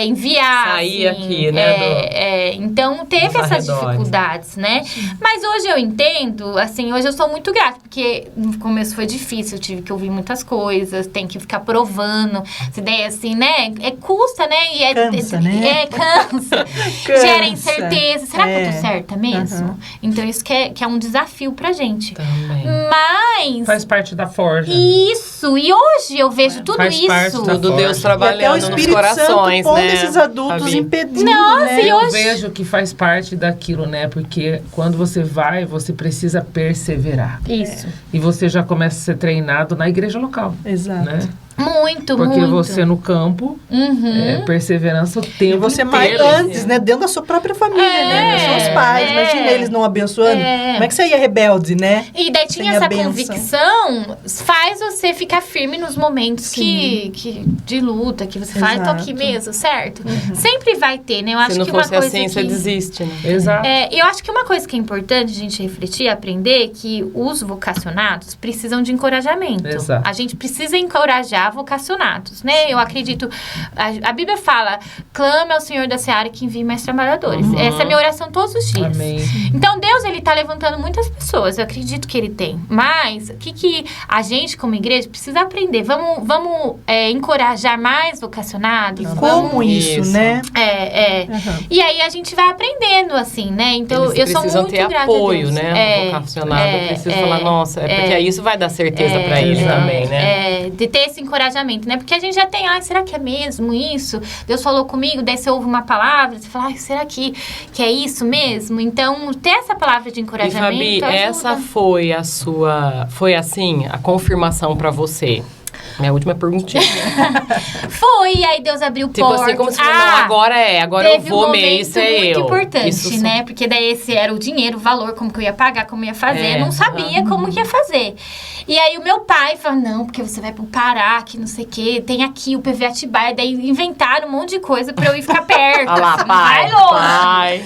Enviar. Sair assim, aqui, né? Então, teve essas dificuldades, né? Mas hoje eu entendo, assim, hoje eu sou muito grata, porque no começo foi difícil, eu tive que ouvir muitas coisas, tem que ficar provando, essa ideia assim, né? Custa, né? E cansa, né? Cansa. Gera incerteza. Será que eu tô certa mesmo? Então, isso que é um desafio pra gente. Também. Mas... Faz parte da forja. Isso. E hoje eu vejo tudo Faz parte isso. da Tudo Deus E trabalhando até o nos Espírito corações, Santo pondo né? esses adultos Fabi? impedindo, Nossa, né? e Eu hoje... vejo que faz parte daquilo, né? Porque quando você vai, você precisa perseverar. Isso. E você já começa a ser treinado na igreja local. Exato. Né? Muito, Porque muito. você no campo, perseverança o tempo E você mais inteiro. antes, né? Dentro da sua própria família, né? São os pais. Imagina eles não abençoando. Como é que você ia rebelde, né? E daí tinha Sem a essa bênção. convicção, faz você ficar firme nos momentos que de luta, que você fala, tô aqui Exato. mesmo, certo? Sempre vai ter, né? Eu acho Se não que uma fosse coisa assim, você que... desiste, né? Exato. Eu acho que uma coisa que é importante a gente refletir, aprender, é que os vocacionados precisam de encorajamento. Exato. A gente precisa encorajar vocacionados, né? Eu acredito... A Bíblia fala, clame ao Senhor da Seara que envie mais trabalhadores. Essa é a minha oração todos os dias. Amém. Então, Deus, ele tá levantando muitas pessoas. Eu acredito que ele tem. Mas, o que a gente, como igreja, precisa aprender? Vamos encorajar mais vocacionados? Como isso, né? E aí, a gente vai aprendendo, assim, né? Então, Eles eu sou precisam muito ter grata apoio, a Deus. né? O vocacionado precisa falar, nossa, porque isso vai dar certeza pra ele também, né? De ter esse encorajamento, né? Porque a gente já tem, será que é mesmo isso? Deus falou comigo, daí você ouve uma palavra, você fala, será que é isso mesmo? Então, ter essa palavra de E encorajamento Fabi, ajuda. essa foi foi assim, a confirmação pra você? Minha última perguntinha. Foi, aí Deus abriu Tipo portas. assim, como se fosse, não, agora eu teve vou um mesmo, momento isso é eu. muito importante, Isso né? Porque daí esse era o dinheiro, o valor, como que eu ia pagar, como eu ia fazer. Eu não sabia como que ia fazer. E aí o meu pai falou, não, porque você vai pro Pará, que não sei o quê, tem aqui o PV Atibaia. Daí inventaram um monte de coisa pra eu ir ficar perto. Olha lá, assim, pai, vai longe. pai.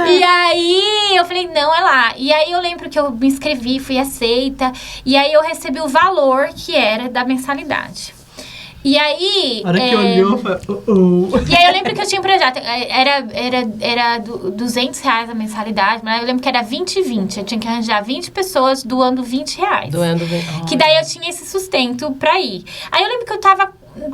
E aí eu falei, não, é lá. E aí eu lembro que eu me inscrevi, fui aceita. E aí eu recebi o valor que era da mensalidade. E aí... A hora que olhou, falou, E aí eu lembro que eu tinha um projeto, era R$200 a mensalidade, mas eu lembro que era 20 e 20. Eu tinha que arranjar 20 pessoas doando R$20. Que daí eu tinha esse sustento pra ir. Aí eu lembro que eu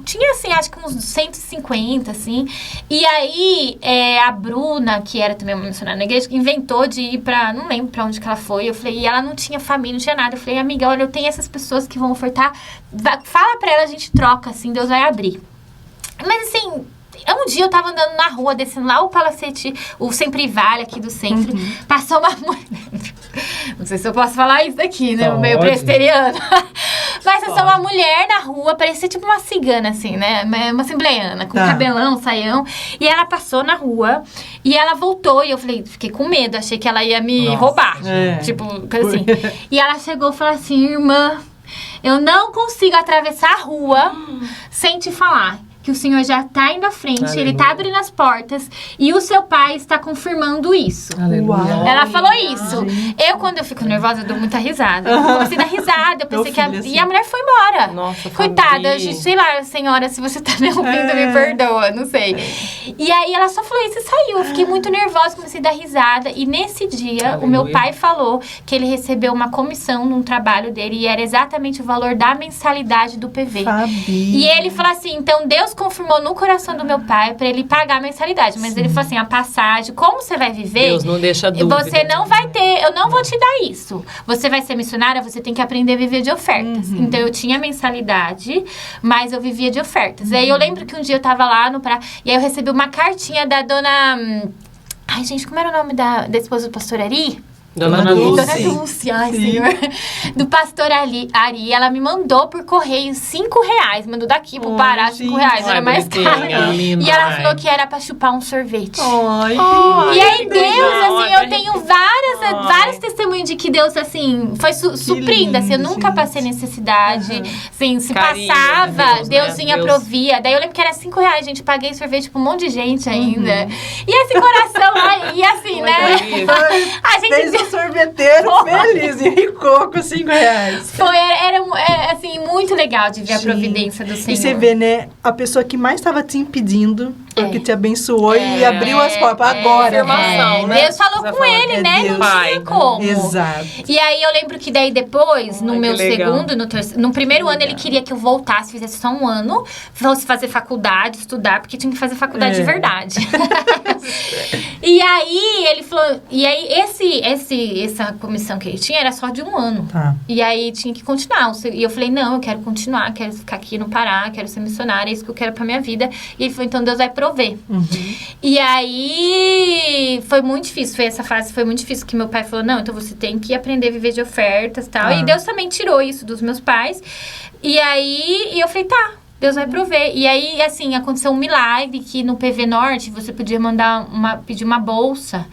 tinha, assim, acho que uns 150, assim. E aí, a Bruna, que era também uma missionária na igreja, inventou de ir pra... Não lembro pra onde que ela foi. Eu falei, e ela não tinha família, não tinha nada. Eu falei, amiga, olha, eu tenho essas pessoas que vão ofertar. Fala pra ela, a gente troca, assim, Deus vai abrir. Mas, assim... Um dia eu tava andando na rua, descendo lá o Palacete, o Sempre Vale aqui do centro. Passou uma mulher... Não sei se eu posso falar isso aqui, né? Pode. Meio presbiteriano. Mas eu sou uma mulher na rua, parecia tipo uma cigana, assim, né? Uma assembleiana, com cabelão, saião. E ela passou na rua e ela voltou. E eu falei, fiquei com medo, achei que ela ia me roubar. Tipo, coisa assim. E ela chegou e falou assim, irmã, eu não consigo atravessar a rua sem te falar que o Senhor já está indo à frente, Ele está abrindo as portas e o seu pai está confirmando isso. Aleluia. Ela falou isso. Quando eu fico nervosa, eu dou muita risada. Eu comecei a dar risada, eu pensei que e a mulher foi embora. Nossa, coitada, sei lá, senhora, se você tá me ouvindo, me perdoa, não sei. E aí ela só falou isso e saiu. Eu fiquei muito nervosa, comecei a dar risada. E nesse dia, o meu pai falou que ele recebeu uma comissão num trabalho dele e era exatamente o valor da mensalidade do PV. E ele falou assim, então Deus confirmou no coração do meu pai pra ele pagar a mensalidade. Mas ele falou assim, a passagem, como você vai viver... Deus não deixa dúvida. Você não vai ter, eu não vou te dar isso. Você vai ser missionária, você tem que aprender a viver de ofertas. Então eu tinha mensalidade, mas eu vivia de ofertas. Aí eu lembro que um dia eu tava lá no Pará, e aí eu recebi uma cartinha da dona... Ai, gente, como era o nome da esposa do pastor Ari? Dona Dulce, ai, Senhor. Do pastor Ari, ela me mandou por correio R$5. Mandou daqui pro Pará, R$5. Era mais caro. E ela falou que era pra chupar um sorvete. E aí, Deus, assim, eu tenho vários testemunhos de que Deus, assim, foi suprindo. Assim, eu nunca passei necessidade. Assim, se passava, Deus vinha, provia. Daí eu lembro que era R$5, gente. Paguei sorvete pra um monte de gente ainda. E esse coração aí, assim, né? A gente... sorveteiro feliz e ricou com R$5. Era assim, muito legal de ver a providência do Senhor. E você vê, né, a pessoa que mais estava te impedindo, porque te abençoou e abriu as portas. Agora, né? Deus falou com ele, né? Deus. Não tinha como. Exato. E aí eu lembro que daí depois, no meu segundo, no primeiro ano, ele queria que eu voltasse, fizesse só um ano, fosse fazer faculdade, estudar, porque tinha que fazer faculdade de verdade. E aí ele falou, e aí essa comissão que ele tinha era só de um ano. E aí tinha que continuar. E eu falei, não, eu quero continuar, quero ficar aqui no Pará, quero ser missionária, é isso que eu quero pra minha vida. E ele falou, então Deus vai prover. E aí foi muito difícil, essa fase foi muito difícil, que meu pai falou, não, então você tem que aprender a viver de ofertas e tal. E Deus também tirou isso dos meus pais. E aí eu falei, tá, Deus vai prover. E aí, assim, aconteceu um milagre que no PV Norte você podia pedir uma bolsa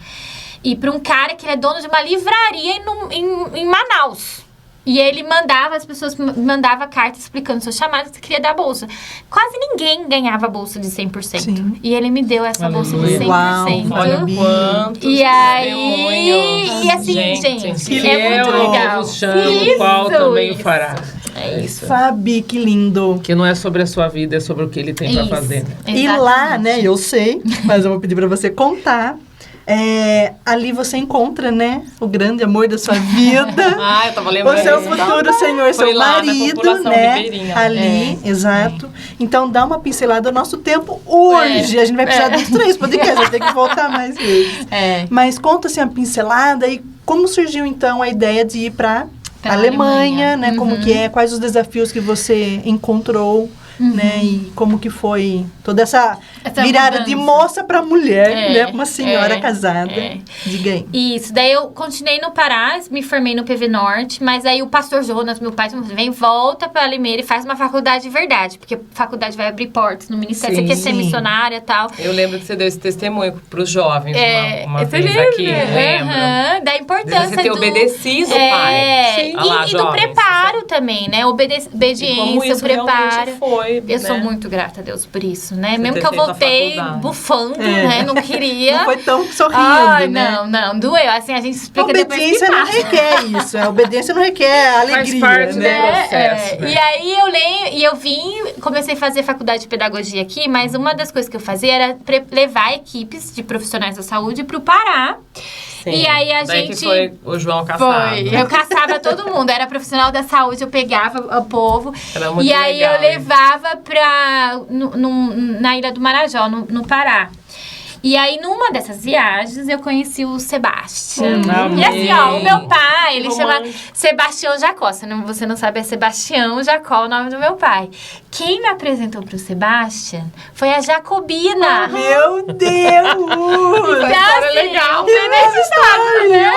e para um cara que ele é dono de uma livraria em Manaus. E ele as pessoas mandavam carta explicando seu chamado, você queria dar bolsa. Quase ninguém ganhava bolsa de 100%. Sim. E ele me deu essa bolsa de 100%. Olha quantos e aí, e assim, gente, é muito legal. O qual também o fará. É isso. Fabi, que lindo. Que não é sobre a sua vida, é sobre o que ele tem pra fazer. Exatamente. E lá, né, eu sei, mas eu vou pedir pra você contar. Ali você encontra, né, o grande amor da sua vida. Eu tava lembrando. O seu futuro Senhor, seu marido, né? Ali, exato. Então, dá uma pincelada. O nosso tempo hoje, a gente vai precisar dos 3 podcasts, vai ter que voltar mais vezes. Mas conta, assim, a pincelada e como surgiu, então, a ideia de ir pra Alemanha, né? Como que é, quais os desafios que você encontrou, né? E como que foi toda essa virada mudança de moça para mulher, né? Uma senhora casada. Diga aí. Isso, daí eu continuei no Pará, me formei no PV Norte, mas aí o pastor Jonas, meu pai, vem, volta para Limeira e faz uma faculdade de verdade, porque faculdade vai abrir portas no ministério, você quer ser missionária e tal. Eu lembro que você deu esse testemunho para os jovens uma vez aqui, lembro. Da importância você ter obedecido, pai. E do preparo também, né? Obediência, o preparo. Eu sou muito grata a Deus por isso, né? Mesmo que eu voltei bufando, né? Não queria. Não foi tão sorrindo, né? Não, doeu. Assim, a gente explica depois que obediência não requer isso. A obediência não requer alegria, faz parte né? do processo, né? E aí eu comecei a fazer faculdade de pedagogia aqui, mas uma das coisas que eu fazia era levar equipes de profissionais da saúde pro Pará. Sim. E aí Daí que foi o João caçado. Eu caçava todo mundo. Era profissional da saúde, eu pegava o povo. Era muito e aí legal, eu levava na Ilha do Marajó, no Pará. E aí, numa dessas viagens, eu conheci o Sebastião. E assim, ó, o meu pai, ele chama Sebastião Jacó. Você não sabe, é Sebastião Jacó o nome do meu pai. Quem me apresentou pro Sebastião foi a Jacobina. Meu Deus! Então, legal. Você sabe, né?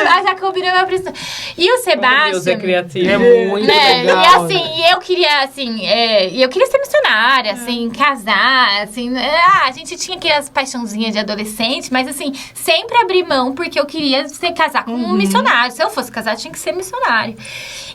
A Jacobina me apresentou. E o Sebastião... Deus é criativo. É muito legal. E assim, eu queria ser missionária, assim, casar, assim. A gente tinha aquelas paixãozinhas de adolescente, mas assim, sempre abri mão porque eu queria casar com um missionário. Se eu fosse casar, tinha que ser missionário.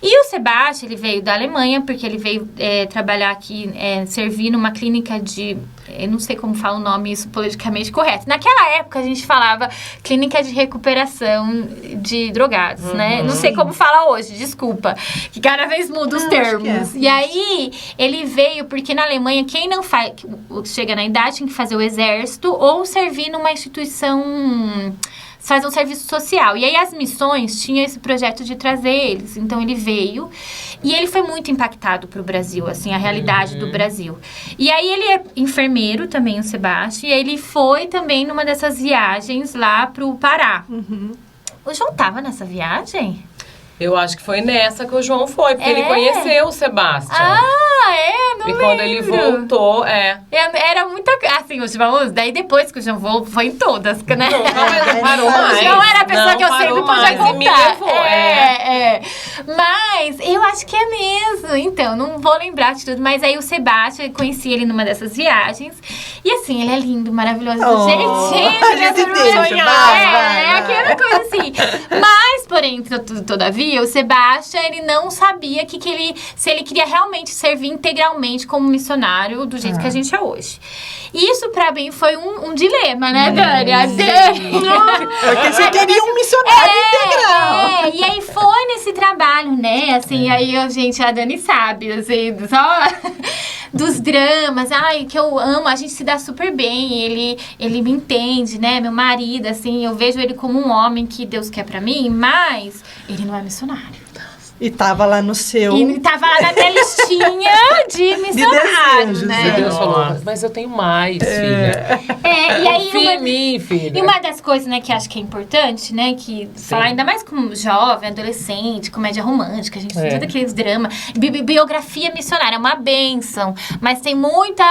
E o Sebastião, ele veio da Alemanha, porque ele veio trabalhar aqui, servir numa clínica de... Eu não sei como fala o nome, isso politicamente correto. Naquela época, a gente falava clínica de recuperação de drogados, né? Não sei como fala hoje, desculpa. Que cada vez muda os termos. E aí, ele veio porque na Alemanha, quem não chega na idade tem que fazer o exército ou servir numa instituição... fazer um serviço social. E aí as missões tinham esse projeto de trazer eles. Então ele veio e ele foi muito impactado pro Brasil, assim, a realidade do Brasil. E aí ele é enfermeiro também, o Sebastião, e ele foi também numa dessas viagens lá pro Pará. O João tava nessa viagem? Eu acho que foi nessa que o João foi, porque ele conheceu o Sebastião. Não E lembro. quando ele voltou, Era muita... Assim, o João... Daí depois que o João voltou, foi em todas, né? Não, mas não parou mais. O João era a pessoa que eu sempre podia contar. E me levou, Mas eu acho que é mesmo. Então, não vou lembrar de tudo. Mas aí o Sebastião, eu conheci ele numa dessas viagens. E assim, ele é lindo, maravilhoso. Aquela coisa assim. Mas, porém, todavia, o Sebastião, ele não sabia se ele queria realmente servir integralmente como missionário do jeito que a gente é hoje. Isso pra mim foi um dilema, né, Dani? Porque você queria um missionário integral. E aí foi nesse trabalho, né? Assim, aí a Dani sabe, assim, só dos dramas, que eu amo, a gente se dá super bem, ele me entende, né? Meu marido, assim, eu vejo ele como um homem que Deus quer pra mim, mas ele não é missionário. E tava lá no seu... E tava lá na minha listinha de missionário, né? E Deus falou, mas eu tenho mais, filha. E aí Confia em mim, filha. E uma das coisas, né, que acho que é importante, né, que falar ainda mais como jovem, adolescente, comédia romântica, a gente tem todos aqueles dramas, biografia missionária, é uma bênção, mas tem muita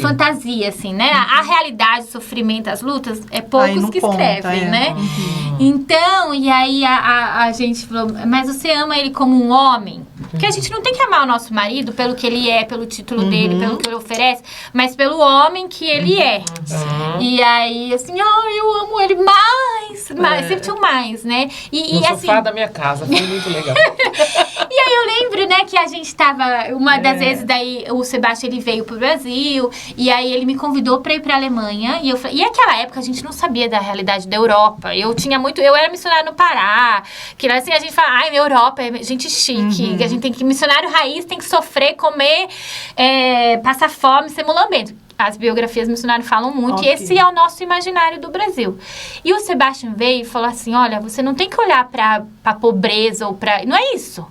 fantasia, assim, né? A realidade, o sofrimento, as lutas, é poucos que escrevem, né? Então, e aí a gente falou, mas você ama ele como um homem? Porque a gente não tem que amar o nosso marido pelo que ele é, pelo título dele, pelo que ele oferece, mas pelo homem que ele é. E aí, assim, eu amo ele mais, sempre tinha um mais, né? No sofá da minha casa, foi muito legal. E aí eu lembro, né, que a gente tava, uma das vezes, daí o Sebastião, ele veio pro Brasil, e aí ele me convidou pra ir pra Alemanha, e naquela época a gente não sabia da realidade da Europa, eu era missionária no Pará, que assim a gente fala, Europa é gente chique, a gente tem que, missionário raiz tem que sofrer, comer, passar fome, ser mulambento. As biografias missionárias falam muito, e esse é o nosso imaginário do Brasil. E o Sebastião veio e falou assim, olha, você não tem que olhar pra pobreza ou pra... Não é isso.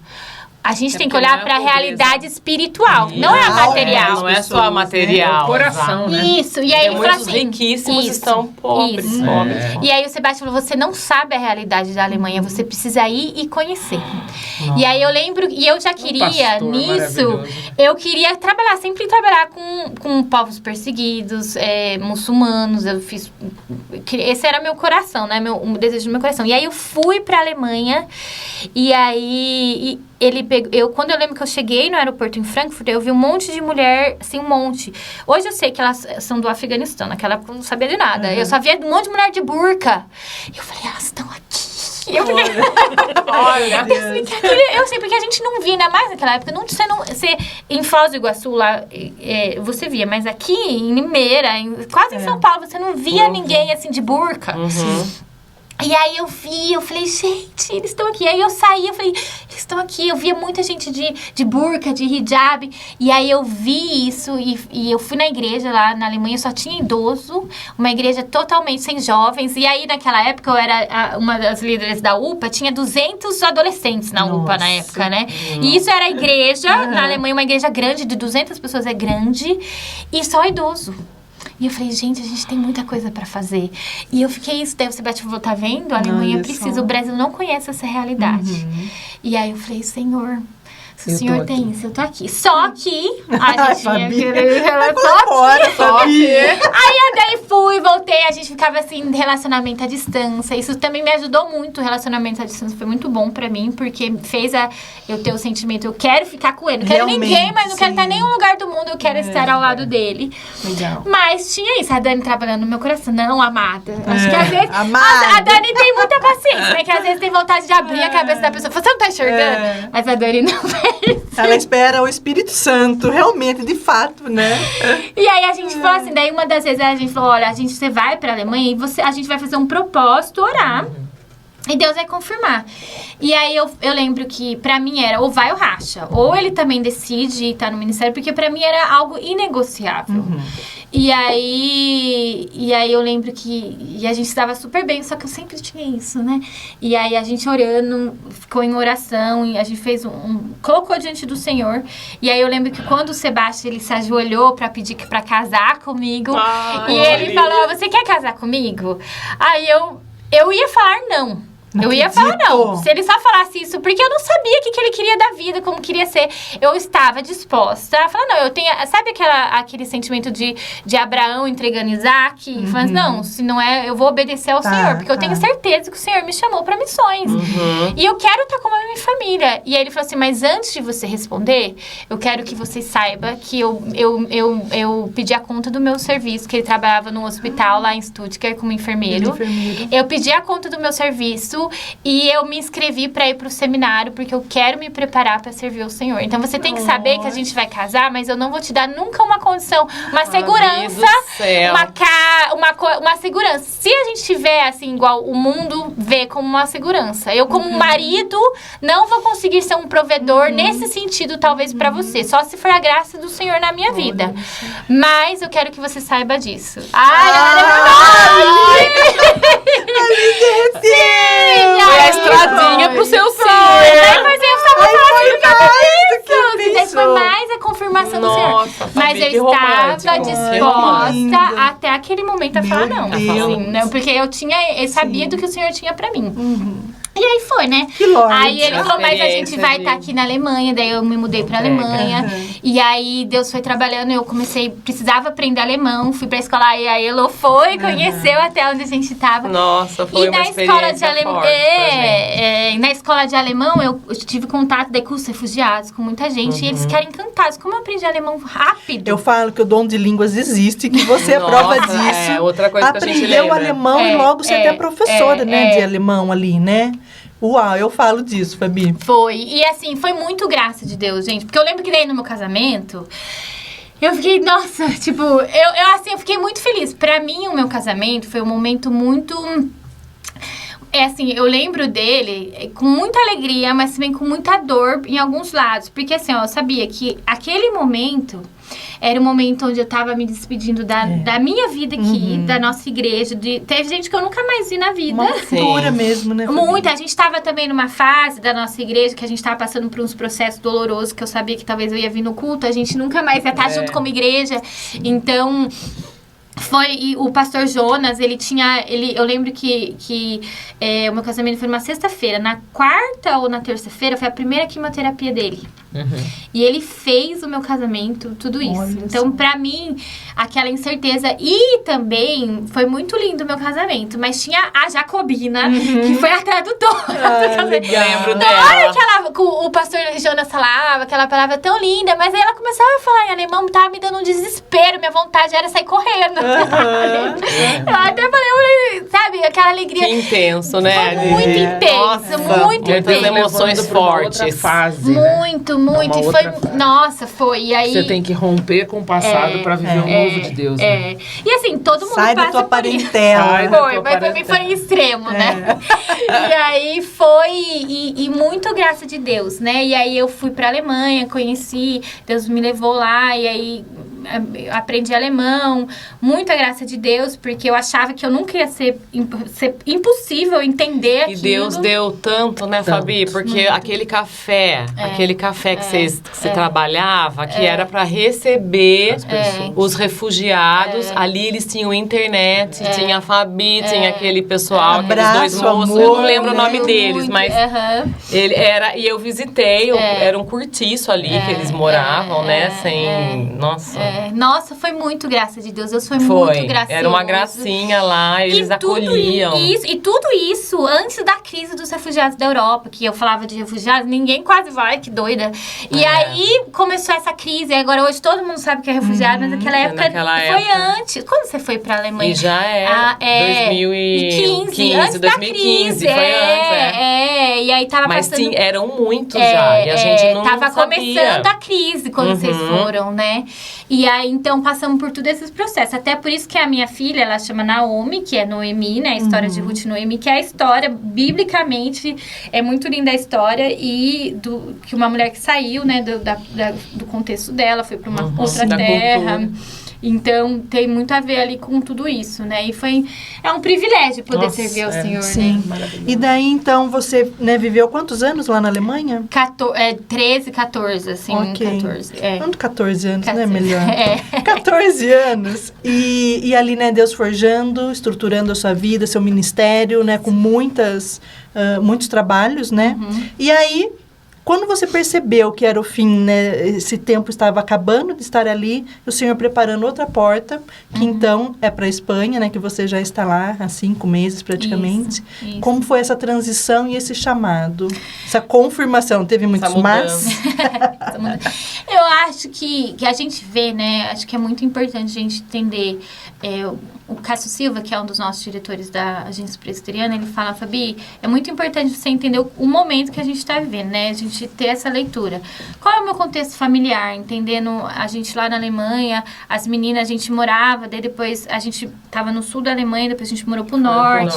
A gente tem que olhar para a realidade espiritual, não é a material. Não é só a material. É o coração, né? Isso. E aí ele falou assim... riquíssimos estão pobres. E aí o Sebastião falou, você não sabe a realidade da Alemanha, você precisa ir e conhecer. E aí eu lembro, e eu já queria, nisso, eu queria sempre trabalhar com povos perseguidos, muçulmanos, esse era meu coração, né? Um desejo do meu coração. E aí eu fui para a Alemanha, e aí... Quando eu lembro que eu cheguei no aeroporto em Frankfurt, eu vi um monte de mulher, assim, um monte. Hoje eu sei que elas são do Afeganistão, naquela época eu não sabia de nada. Eu só via um monte de mulher de burca. E eu falei, elas estão aqui. Eu fiquei... Olha, eu sei, porque a gente não via, ainda mais naquela época. Você em Foz do Iguaçu, lá, você via, mas aqui em Limeira, quase em São Paulo, você não via ninguém, assim, de burca. E aí eu falei, gente, eles estão aqui. Aí eu saí, eu falei, eles estão aqui. Eu via muita gente de burca, de hijab. E aí eu vi isso e eu fui na igreja lá na Alemanha, só tinha idoso. Uma igreja totalmente sem jovens. E aí naquela época eu era uma das líderes da UPA, tinha 200 adolescentes na UPA na época, né? E isso era a igreja, na Alemanha uma igreja grande, de 200 pessoas é grande. E só idoso. E eu falei, gente, a gente tem muita coisa pra fazer. E eu fiquei isso, daí o Sebastião tá vendo? A Alemanha precisa, o Brasil não conhece essa realidade. E aí eu falei, Senhor, se o Senhor tem isso, eu tô aqui. Só que a gente ia querer... Só que... Aí daí fui, voltei, a gente ficava assim, relacionamento à distância. Isso também me ajudou muito, o relacionamento à distância foi muito bom pra mim, porque fez eu ter o sentimento, eu quero ficar com ele. Não quero ninguém, mas não quero estar em nenhum lugar do mundo, eu quero estar ao lado dele. Legal. Mas tinha isso, a Dani trabalhando no meu coração. Não, amada. Acho que às vezes... A Dani tem muita paciência, né? Que às vezes tem vontade de abrir a cabeça da pessoa. Você não tá enxergando? Mas a Dani não fez. Ela espera o Espírito Santo, realmente, de fato, né? E aí a gente falou assim, daí uma das vezes a gente falou, olha, você vai pra Alemanha e a gente vai fazer um propósito, orar. E Deus vai confirmar. E aí eu lembro que pra mim era ou vai ou racha. Ou ele também decide estar no ministério, porque pra mim era algo inegociável. E aí eu lembro que a gente estava super bem, só que eu sempre tinha isso, né? E aí a gente orando, ficou em oração, e a gente fez colocou diante do Senhor. E aí eu lembro que quando o Sebastião, ele se ajoelhou pra pedir pra casar comigo. E ele falou, você quer casar comigo? Aí eu ia falar não. Eu ia falar não. Se ele só falasse isso, porque eu não sabia o que ele queria da vida, como queria ser. Eu estava disposta a falar, não, eu tenho... Sabe aquele sentimento de Abraão entregando Isaac? Falando, não, se não é, eu vou obedecer ao Senhor. Porque eu tenho certeza que o Senhor me chamou para missões. E eu quero estar com a minha família. E aí ele falou assim, mas antes de você responder, eu quero que você saiba que eu pedi a conta do meu serviço, que ele trabalhava num hospital lá em Stuttgart como enfermeiro. Eu pedi a conta do meu serviço e eu me inscrevi para ir pro seminário, porque eu quero me preparar para servir o Senhor. Então você tem que saber que a gente vai casar, mas eu não vou te dar nunca uma condição, uma segurança, uma segurança. Se a gente tiver assim, igual o mundo vê como uma segurança, eu como marido não vou conseguir ser um provedor nesse sentido, talvez para você, só se for a graça do Senhor na minha vida. Mas eu quero que você saiba disso. Foi a estradinha pro seu sim. Mas eu estava foi mais a confirmação do Senhor. Mas eu estava disposta até aquele momento a falar não. Assim, né? Porque eu sabia do que o Senhor tinha pra mim. E aí foi, né? Aí ele falou, mas a gente vai estar aqui na Alemanha. Daí eu me mudei pra Alemanha. E aí Deus foi trabalhando. Eu precisava aprender alemão. Fui pra escola. E a Elo foi, conheceu até onde a gente tava. Nossa, foi uma experiência forte. Na escola de alemão, eu tive contato daí com os refugiados, com muita gente. E eles ficaram encantados. Como eu aprendi alemão rápido. Eu falo que o dom de línguas existe, que você é prova disso. Outra coisa que a gente lembra. Aprendeu alemão e logo você é professora, né, de alemão ali, né? Uau, eu falo disso, Fabi. Foi. E assim, foi muito graça de Deus, gente. Porque eu lembro que daí no meu casamento, eu fiquei, nossa, tipo, eu fiquei muito feliz. Pra mim, o meu casamento foi um momento muito... assim, eu lembro dele com muita alegria, mas também com muita dor em alguns lados. Porque assim, eu sabia que aquele momento... era o momento onde eu tava me despedindo da minha vida aqui, da nossa igreja. Teve gente que eu nunca mais vi na vida. Uma ruptura mesmo, né? Muita. A gente tava também numa fase da nossa igreja que a gente tava passando por uns processos dolorosos, que eu sabia que talvez eu ia vir no culto. A gente nunca mais ia estar junto como igreja. Então... e o pastor Jonas, eu lembro que o meu casamento foi numa sexta-feira. Na quarta ou na terça-feira foi a primeira quimioterapia dele. E ele fez o meu casamento, tudo isso. Olha então, pra mim, aquela incerteza. E também foi muito lindo o meu casamento. Mas tinha a Jacobina, que foi a tradutora. Lembro Na hora que o pastor Jonas falava, aquela palavra tão linda. Mas aí ela começava a falar em alemão, tava me dando um desespero. Minha vontade era sair correndo. Eu até falei, sabe, aquela alegria. Que intenso, né? Foi muito intenso, muito intenso. Muitas emoções fortes. Outra fase, muito. E foi, nossa, foi. E aí... você tem que romper com o passado pra viver o novo de Deus, né? E assim, todo mundo sai passa da tua parentela. Mas pra mim foi extremo, né? E aí foi... E muito graça de Deus, né? E aí eu fui pra Alemanha, conheci, Deus me levou lá, e aí aprendi alemão, muita graça de Deus, porque eu achava que eu nunca ia ser impossível entender aquilo. E Deus deu tanto, né, Fabi? Porque aquele café que você trabalhava, que era para receber os refugiados, ali eles tinham internet, tinha a Fabi, tinha aquele pessoal, aqueles 2 moços, eu não lembro o nome deles, mas ele era, e eu visitei, era um cortiço ali que eles moravam, né, Nossa, foi muito graça de Deus. Deus foi muito gracioso. Era uma gracinha lá, eles acolhiam. E tudo isso antes da crise dos refugiados da Europa, que eu falava de refugiados, ninguém quase vai, que doida. E aí começou essa crise, e agora hoje todo mundo sabe que é refugiado, mas naquela época foi antes. Quando você foi pra Alemanha? E já é 2015, antes 2015, da crise. Foi antes, e aí tava passando... Mas eram muitos já, e a gente não tava sabia. Começando a crise quando vocês foram, né? E aí, então, passamos por todos esses processos. Até por isso que a minha filha, ela chama Naomi, que é Noemi, né? A história de Ruth e Noemi, que é a história, biblicamente, é muito linda a história. E que uma mulher que saiu, né? Do contexto dela, foi para uma outra terra. Cultura. Então, tem muito a ver ali com tudo isso, né? E é um privilégio poder servir ao Senhor, sim. né? E daí, então, você, né, viveu quantos anos lá na Alemanha? 13, 14, assim. Okay. 14. Não, 14 anos, né? Melhor. 14 anos. E ali, né, Deus forjando, estruturando a sua vida, seu ministério, né? Com muitos trabalhos, né? E aí... Quando você percebeu que era o fim, né, esse tempo estava acabando de estar ali, o Senhor preparando outra porta, que então é para a Espanha, né, que você já está lá há 5 meses praticamente. Isso. Como foi essa transição e esse chamado? Essa confirmação, teve muitos mas? Eu acho que a gente vê, né, acho que é muito importante a gente entender... O Cássio Silva, que é um dos nossos diretores da Agência Presbiteriana, ele fala, Fabi, é muito importante você entender o momento que a gente está vivendo, né? A gente ter essa leitura. Qual é o meu contexto familiar? Entendendo, a gente lá na Alemanha, as meninas, a gente morava, daí depois a gente estava no sul da Alemanha, depois a gente morou pro norte.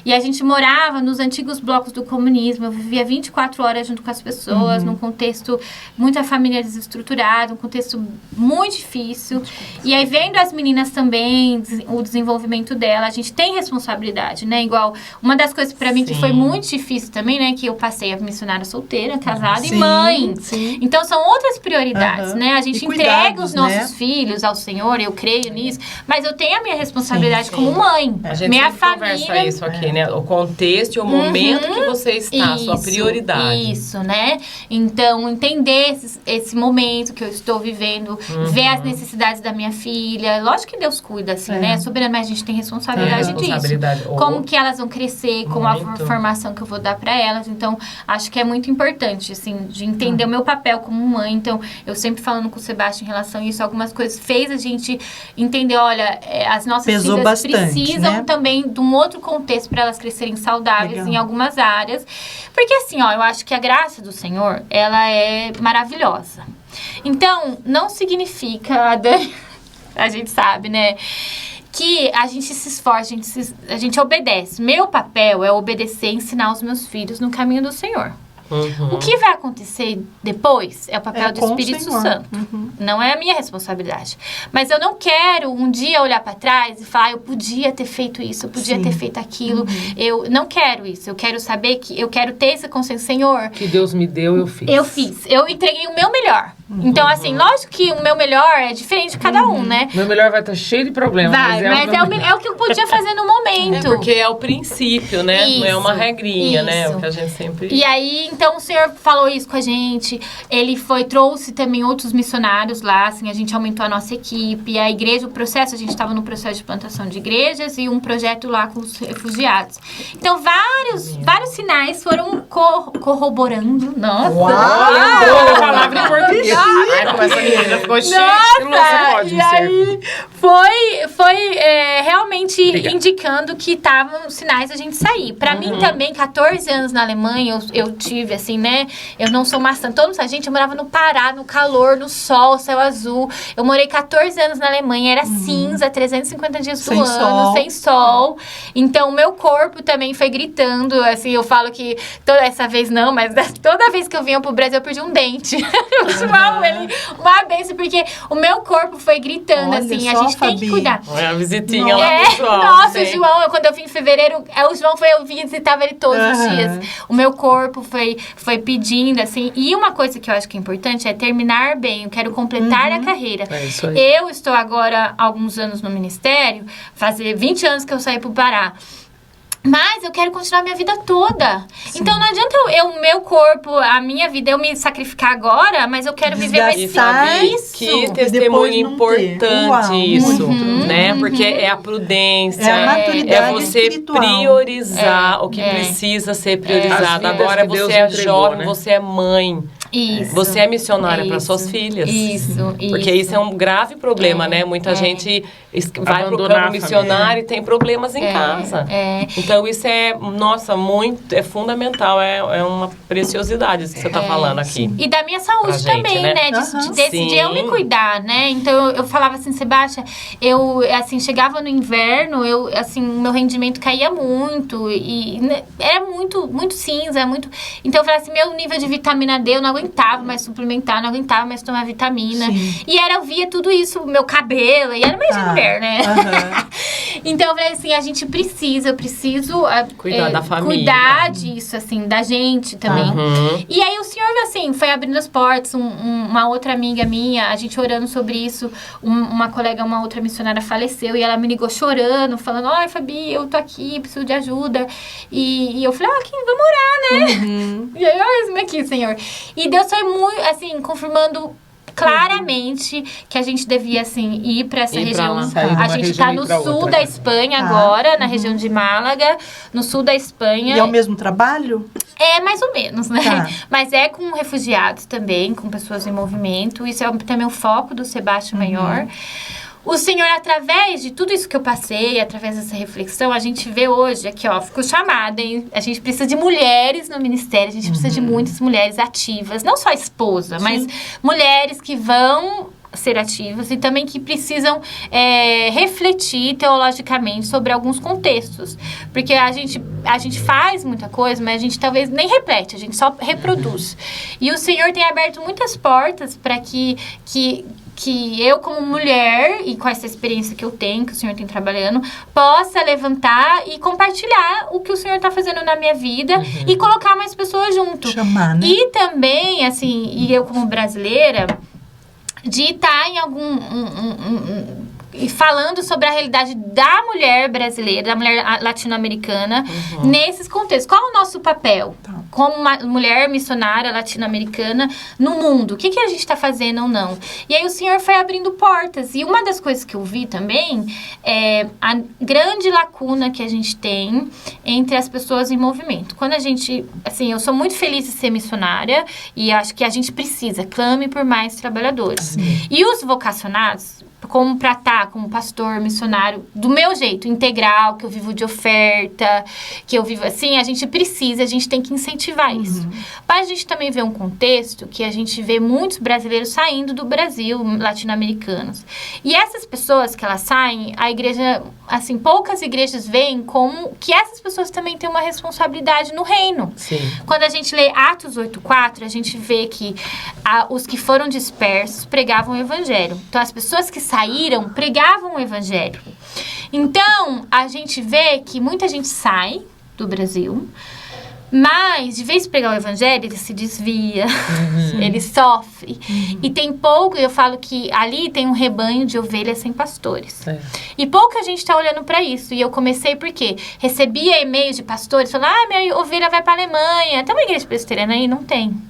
E a gente morava nos antigos blocos do comunismo. Eu vivia 24 horas junto com as pessoas, num contexto, muita família desestruturada, um contexto muito difícil. E aí, vendo as meninas também, o desenvolvimento dela, a gente tem responsabilidade, né? Igual, uma das coisas pra mim que foi muito difícil também, né? Que eu passei a missionária solteira, casada e mãe. Sim. Então, são outras prioridades, né? A gente entrega os nossos filhos ao Senhor, eu creio nisso, mas eu tenho a minha responsabilidade como mãe. A gente minha família conversa isso aqui, né? O contexto e o momento que você está, a sua prioridade. Isso, né? Então, entender esse momento que eu estou vivendo, ver as necessidades da minha filha. Lógico que Deus cuida, assim, né? Mas a gente tem responsabilidade disso. Como que elas vão crescer, como a formação que eu vou dar para elas. Então, acho que é muito importante, assim, de entender o meu papel como mãe. Então, eu sempre falando com o Sebastião em relação a isso, algumas coisas fez a gente entender, olha, as nossas filhas precisam também de um outro contexto para elas crescerem saudáveis em algumas áreas. Porque, assim, ó, eu acho que a graça do Senhor, ela é maravilhosa. Então, não significa, a gente sabe, né? Que a gente se esforça, a gente obedece. Meu papel é obedecer e ensinar os meus filhos no caminho do Senhor. O que vai acontecer depois é o papel do Espírito Santo. Não é a minha responsabilidade. Mas eu não quero um dia olhar para trás e falar, eu podia ter feito isso, eu podia ter feito aquilo. Eu não quero isso. Eu quero saber que eu quero ter esse consenso, Senhor. Que Deus me deu, eu fiz. Eu fiz. Eu entreguei o meu melhor. Então, assim, lógico que o meu melhor é diferente de cada um, né? O meu melhor vai estar cheio de problemas. Mas é o que eu podia fazer no momento. Porque é o princípio, né? Não é uma regrinha, né? É o que a gente sempre... E aí, então, o Senhor falou isso com a gente. Ele trouxe também outros missionários lá, assim, a gente aumentou a nossa equipe. A igreja, o processo, a gente estava no processo de plantação de igrejas e um projeto lá com os refugiados. Então, vários sinais foram corroborando. Nossa! Uau! A palavra em português. Ai, como essa menina ficou cheia. E aí foi realmente indicando que estavam sinais da gente sair. Pra mim também, 14 anos na Alemanha, eu tive assim, né? Eu não sou maçã. Todo mundo, gente, eu morava no Pará, no calor, no sol, céu azul. Eu morei 14 anos na Alemanha, era cinza, 350 dias do ano, sem sol. Então, o meu corpo também foi gritando, assim, eu falo que toda essa vez não, mas toda vez que eu vinha pro Brasil, eu perdi um dente. O João, ele, uma benção, porque o meu corpo foi gritando, assim, a gente tem que cuidar. Olha a visitinha lá pro João. Nossa, o João, quando eu vim em fevereiro, o João eu visitava ele todos os dias. O meu corpo foi pedindo, assim, e uma coisa que eu acho que é importante é terminar bem, eu quero completar a carreira. É isso aí. Eu estou agora há alguns anos no ministério, fazer 20 anos que eu saí pro Pará. Mas eu quero continuar a minha vida toda. Sim. Então não adianta o meu corpo, a minha vida, eu me sacrificar agora, mas eu quero viver mais isso. Que testemunho importante isso, né? Porque é a prudência, é a maturidade você espiritual. Priorizar o que precisa ser priorizado. Agora você é jovem, né? Você é mãe. Isso. Você é missionária para suas filhas. Isso. Porque isso é um grave problema, né? Muita gente vai pro campo missionário e tem problemas em casa. Então isso é, nossa, é fundamental, é uma preciosidade isso que você tá falando aqui. E da minha saúde também, né? De decidir eu me cuidar, né? Então eu falava assim, Sebastião, eu assim, chegava no inverno, meu rendimento caía muito e era muito cinza, Então eu falava assim, meu nível de vitamina D, eu não aguentava mais suplementar, não aguentava mais tomar vitamina. Sim. E eu via tudo isso, meu cabelo, e era meio de mulher, né? Então eu falei assim, eu preciso cuidar da família. Cuidar disso, assim, da gente também. E aí o senhor, assim, foi abrindo as portas, uma outra amiga minha, a gente orando sobre isso, uma outra missionária faleceu, e ela me ligou chorando, falando, ai, Fabi, eu tô aqui, preciso de ajuda. E eu falei, aqui, vamos orar, né? E aí, olha isso aqui, Senhor. E Deus foi muito, assim, confirmando claramente que a gente devia, assim, ir pra essa região. A gente tá no sul da Espanha agora, na região de Málaga, no sul da Espanha. E é o mesmo trabalho? É, mais ou menos, né? Mas é com refugiados também, com pessoas em movimento. Isso é também o foco do Sebastião Maior. O Senhor, através de tudo isso que eu passei, através dessa reflexão, a gente vê hoje, aqui ó, ficou chamada, hein? A gente precisa de mulheres no ministério, a gente precisa de muitas mulheres ativas, não só esposa, mas mulheres que vão ser ativas e também que precisam refletir teologicamente sobre alguns contextos. Porque a gente faz muita coisa, mas a gente talvez nem repete, a gente só reproduz. E o Senhor tem aberto muitas portas para que eu, como mulher, e com essa experiência que eu tenho, que o Senhor tem trabalhando, possa levantar e compartilhar o que o Senhor está fazendo na minha vida e colocar mais pessoas junto. Chamar, né? E também, assim, e eu como brasileira, de estar em algum... e falando sobre a realidade da mulher brasileira, da mulher latino-americana, nesses contextos. Qual é o nosso papel como uma mulher missionária latino-americana no mundo? O que a gente está fazendo ou não? E aí o Senhor foi abrindo portas. E uma das coisas que eu vi também é a grande lacuna que a gente tem entre as pessoas em movimento. Quando a gente... Assim, eu sou muito feliz de ser missionária e acho que a gente precisa, clame por mais trabalhadores. E os vocacionados, como pra estar como pastor, missionário, do meu jeito, integral, que eu vivo de oferta, que eu vivo assim, a gente tem que incentivar isso. Mas a gente também vê um contexto que a gente vê muitos brasileiros saindo do Brasil, latino-americanos. E essas pessoas que elas saem, a igreja, assim, poucas igrejas veem como que essas pessoas também têm uma responsabilidade no reino. Sim. Quando a gente lê Atos 8:4, a gente vê que os que foram dispersos pregavam o evangelho. Então, as pessoas que saíram pregavam o evangelho. Então, a gente vê que muita gente sai do Brasil, mas, de vez de pregar o evangelho, ele se desvia, ele sofre. E tem pouco, eu falo que ali tem um rebanho de ovelhas sem pastores. E pouca gente está olhando para isso. E eu comecei porque recebia e-mails de pastores falando, minha ovelha vai para a Alemanha. Tem uma igreja presbiteriana aí? Não tem.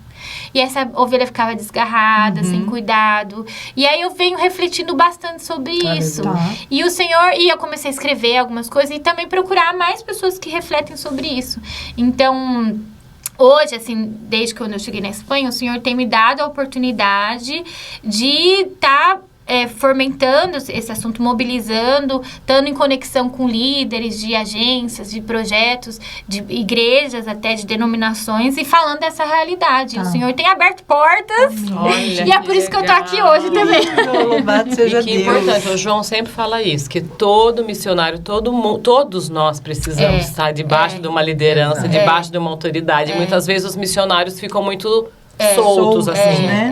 E essa ovelha ficava desgarrada, sem cuidado. E aí eu venho refletindo bastante sobre isso. E o Senhor... E eu comecei a escrever algumas coisas e também procurar mais pessoas que refletem sobre isso. Então... hoje, assim, desde quando eu cheguei na Espanha, o Senhor tem me dado a oportunidade de estar fomentando esse assunto, mobilizando, estando em conexão com líderes de agências, de projetos, de igrejas, até de denominações, e falando dessa realidade. O Senhor tem aberto portas, e é por isso que eu tô aqui hoje também. Louvado seja Deus. E que importante, o João sempre fala isso, que todo missionário, todos nós precisamos estar debaixo de uma liderança, debaixo de uma autoridade. Muitas vezes os missionários ficam muito soltos, assim, né?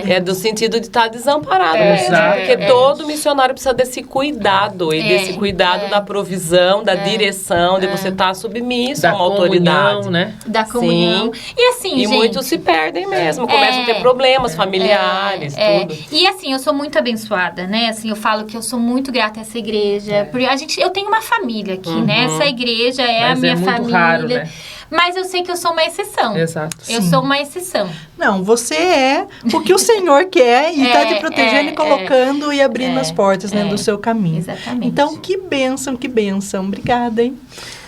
É do sentido de estar desamparado mesmo, porque todo missionário precisa desse cuidado, e desse cuidado da provisão, da direção, de você estar submisso a uma autoridade. Né? Da comunhão. Sim. E assim, gente... muitos se perdem mesmo, começam a ter problemas familiares, tudo. E assim, eu sou muito abençoada, né? Assim, eu falo que eu sou muito grata a essa igreja, porque eu tenho uma família aqui, né? Essa igreja é a minha família. Raro, né? Mas eu sei que eu sou uma exceção. Exato. Eu sou uma exceção. Não, você é o que o Senhor quer e está te protegendo e colocando e abrindo as portas, né, do seu caminho. Exatamente. Então, que bênção, que bênção. Obrigada, hein?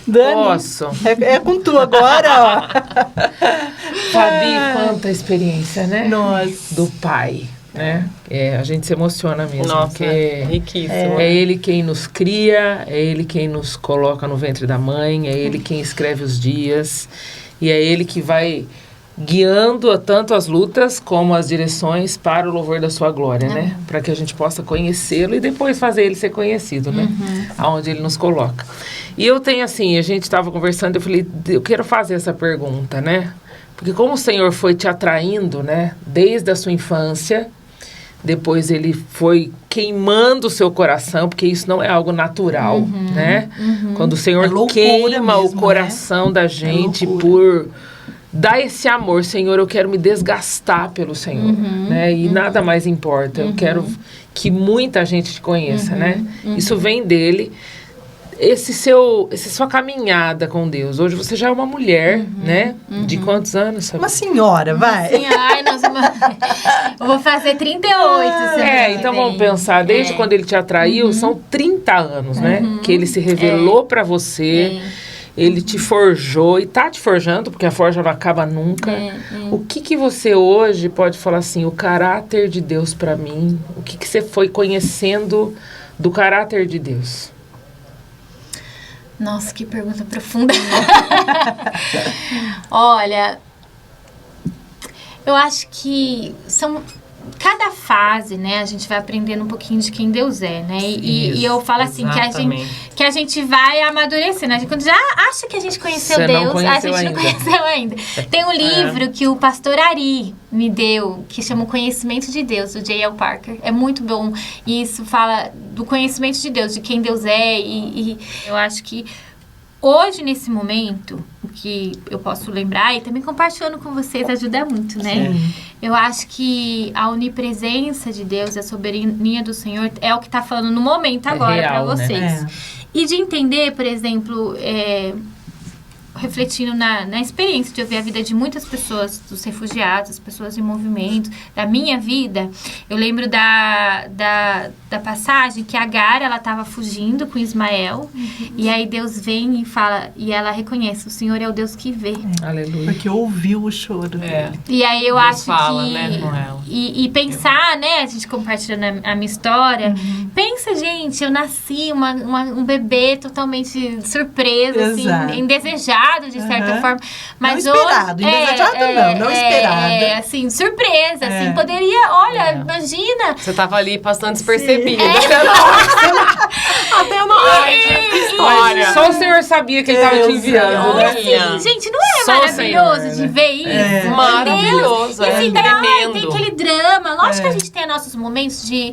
Dani, posso. É com tu agora, ó. Fabi, quanta experiência, né? Nossa. Do pai, né? A gente se emociona mesmo. Nossa, riquíssimo. É ele quem nos cria, é ele quem nos coloca no ventre da mãe, é ele quem escreve os dias, e é ele que vai guiando tanto as lutas como as direções para o louvor da sua glória, né? Para que a gente possa conhecê-lo e depois fazer ele ser conhecido, né? Aonde ele nos coloca. E eu tenho assim, a gente estava conversando, eu falei, eu quero fazer essa pergunta, né? Porque como o Senhor foi te atraindo, né? Desde a sua infância, depois ele foi queimando o seu coração, porque isso não é algo natural, né? Quando o Senhor queima mesmo, o coração da gente por dar esse amor, Senhor, eu quero me desgastar pelo Senhor, né? E nada mais importa, eu quero que muita gente te conheça, né? Isso vem dele. Essa sua caminhada com Deus. Hoje você já é uma mulher, né? De quantos anos? Sabe? Uma senhora, vai. Ai, eu vou fazer 38. Então vamos pensar. Desde quando ele te atraiu, são 30 anos, né? Que ele se revelou pra você. Ele te forjou e tá te forjando, porque a forja não acaba nunca. O que você hoje pode falar assim, o caráter de Deus pra mim? O que você foi conhecendo do caráter de Deus? Nossa, que pergunta profunda. Olha, eu acho que cada fase, né, a gente vai aprendendo um pouquinho de quem Deus é, né? E eu falo assim, que a gente vai amadurecendo. A gente, quando já acha que a gente conheceu Deus, a gente não conheceu ainda. Tem um livro que o pastor Ari me deu, que chama O Conhecimento de Deus, do J.L. Parker. É muito bom. E isso fala do conhecimento de Deus, de quem Deus é. E eu acho que hoje, nesse momento, o que eu posso lembrar, e também compartilhando com vocês, ajuda muito, né? Sim. Eu acho que a onipresença de Deus, a soberania do Senhor, é o que tá falando no momento agora para vocês. Né? E de entender, por exemplo, refletindo na experiência de eu ver a vida de muitas pessoas, dos refugiados, as pessoas em movimento, da minha vida, eu lembro da passagem que Agar, ela estava fugindo com Ismael, e aí Deus vem e fala, e ela reconhece, o Senhor é o Deus que vê. Aleluia. Porque ouviu o choro dele. E aí eu Deus acho fala, que... né, com ela. E pensar, né, a gente compartilhando a minha história, pensa, gente, eu nasci um bebê totalmente surpresa, assim, indesejado, de certa forma, mas não esperado, hoje, não esperado. Assim, surpresa, assim, poderia, olha, imagina. Você tava ali passando despercebida. Até nós. História. Só o Senhor sabia que ele estava te enviando, né? Assim, gente, não é só maravilhoso Senhor, de ver isso? Maravilhoso, assim, tem aquele drama. Lógico que a gente tem nossos momentos de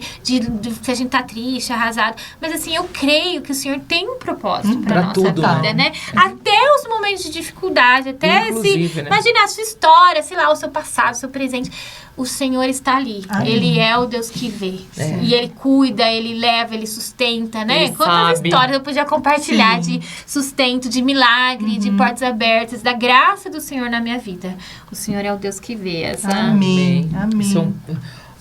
que a gente tá triste, arrasado, mas assim, eu creio que o Senhor tem um propósito pra nossa vida, né? Até os momentos de dificuldade, até né? Imagina a sua história, sei lá, o seu passado, o seu presente. O Senhor está ali. Amém. Ele é o Deus que vê. E Ele cuida, Ele leva, Ele sustenta, né? Ele Quantas sabe. histórias eu podia compartilhar de sustento, de milagre, de portas abertas, da graça do Senhor na minha vida. O Senhor é o Deus que vê. Amém. Isso é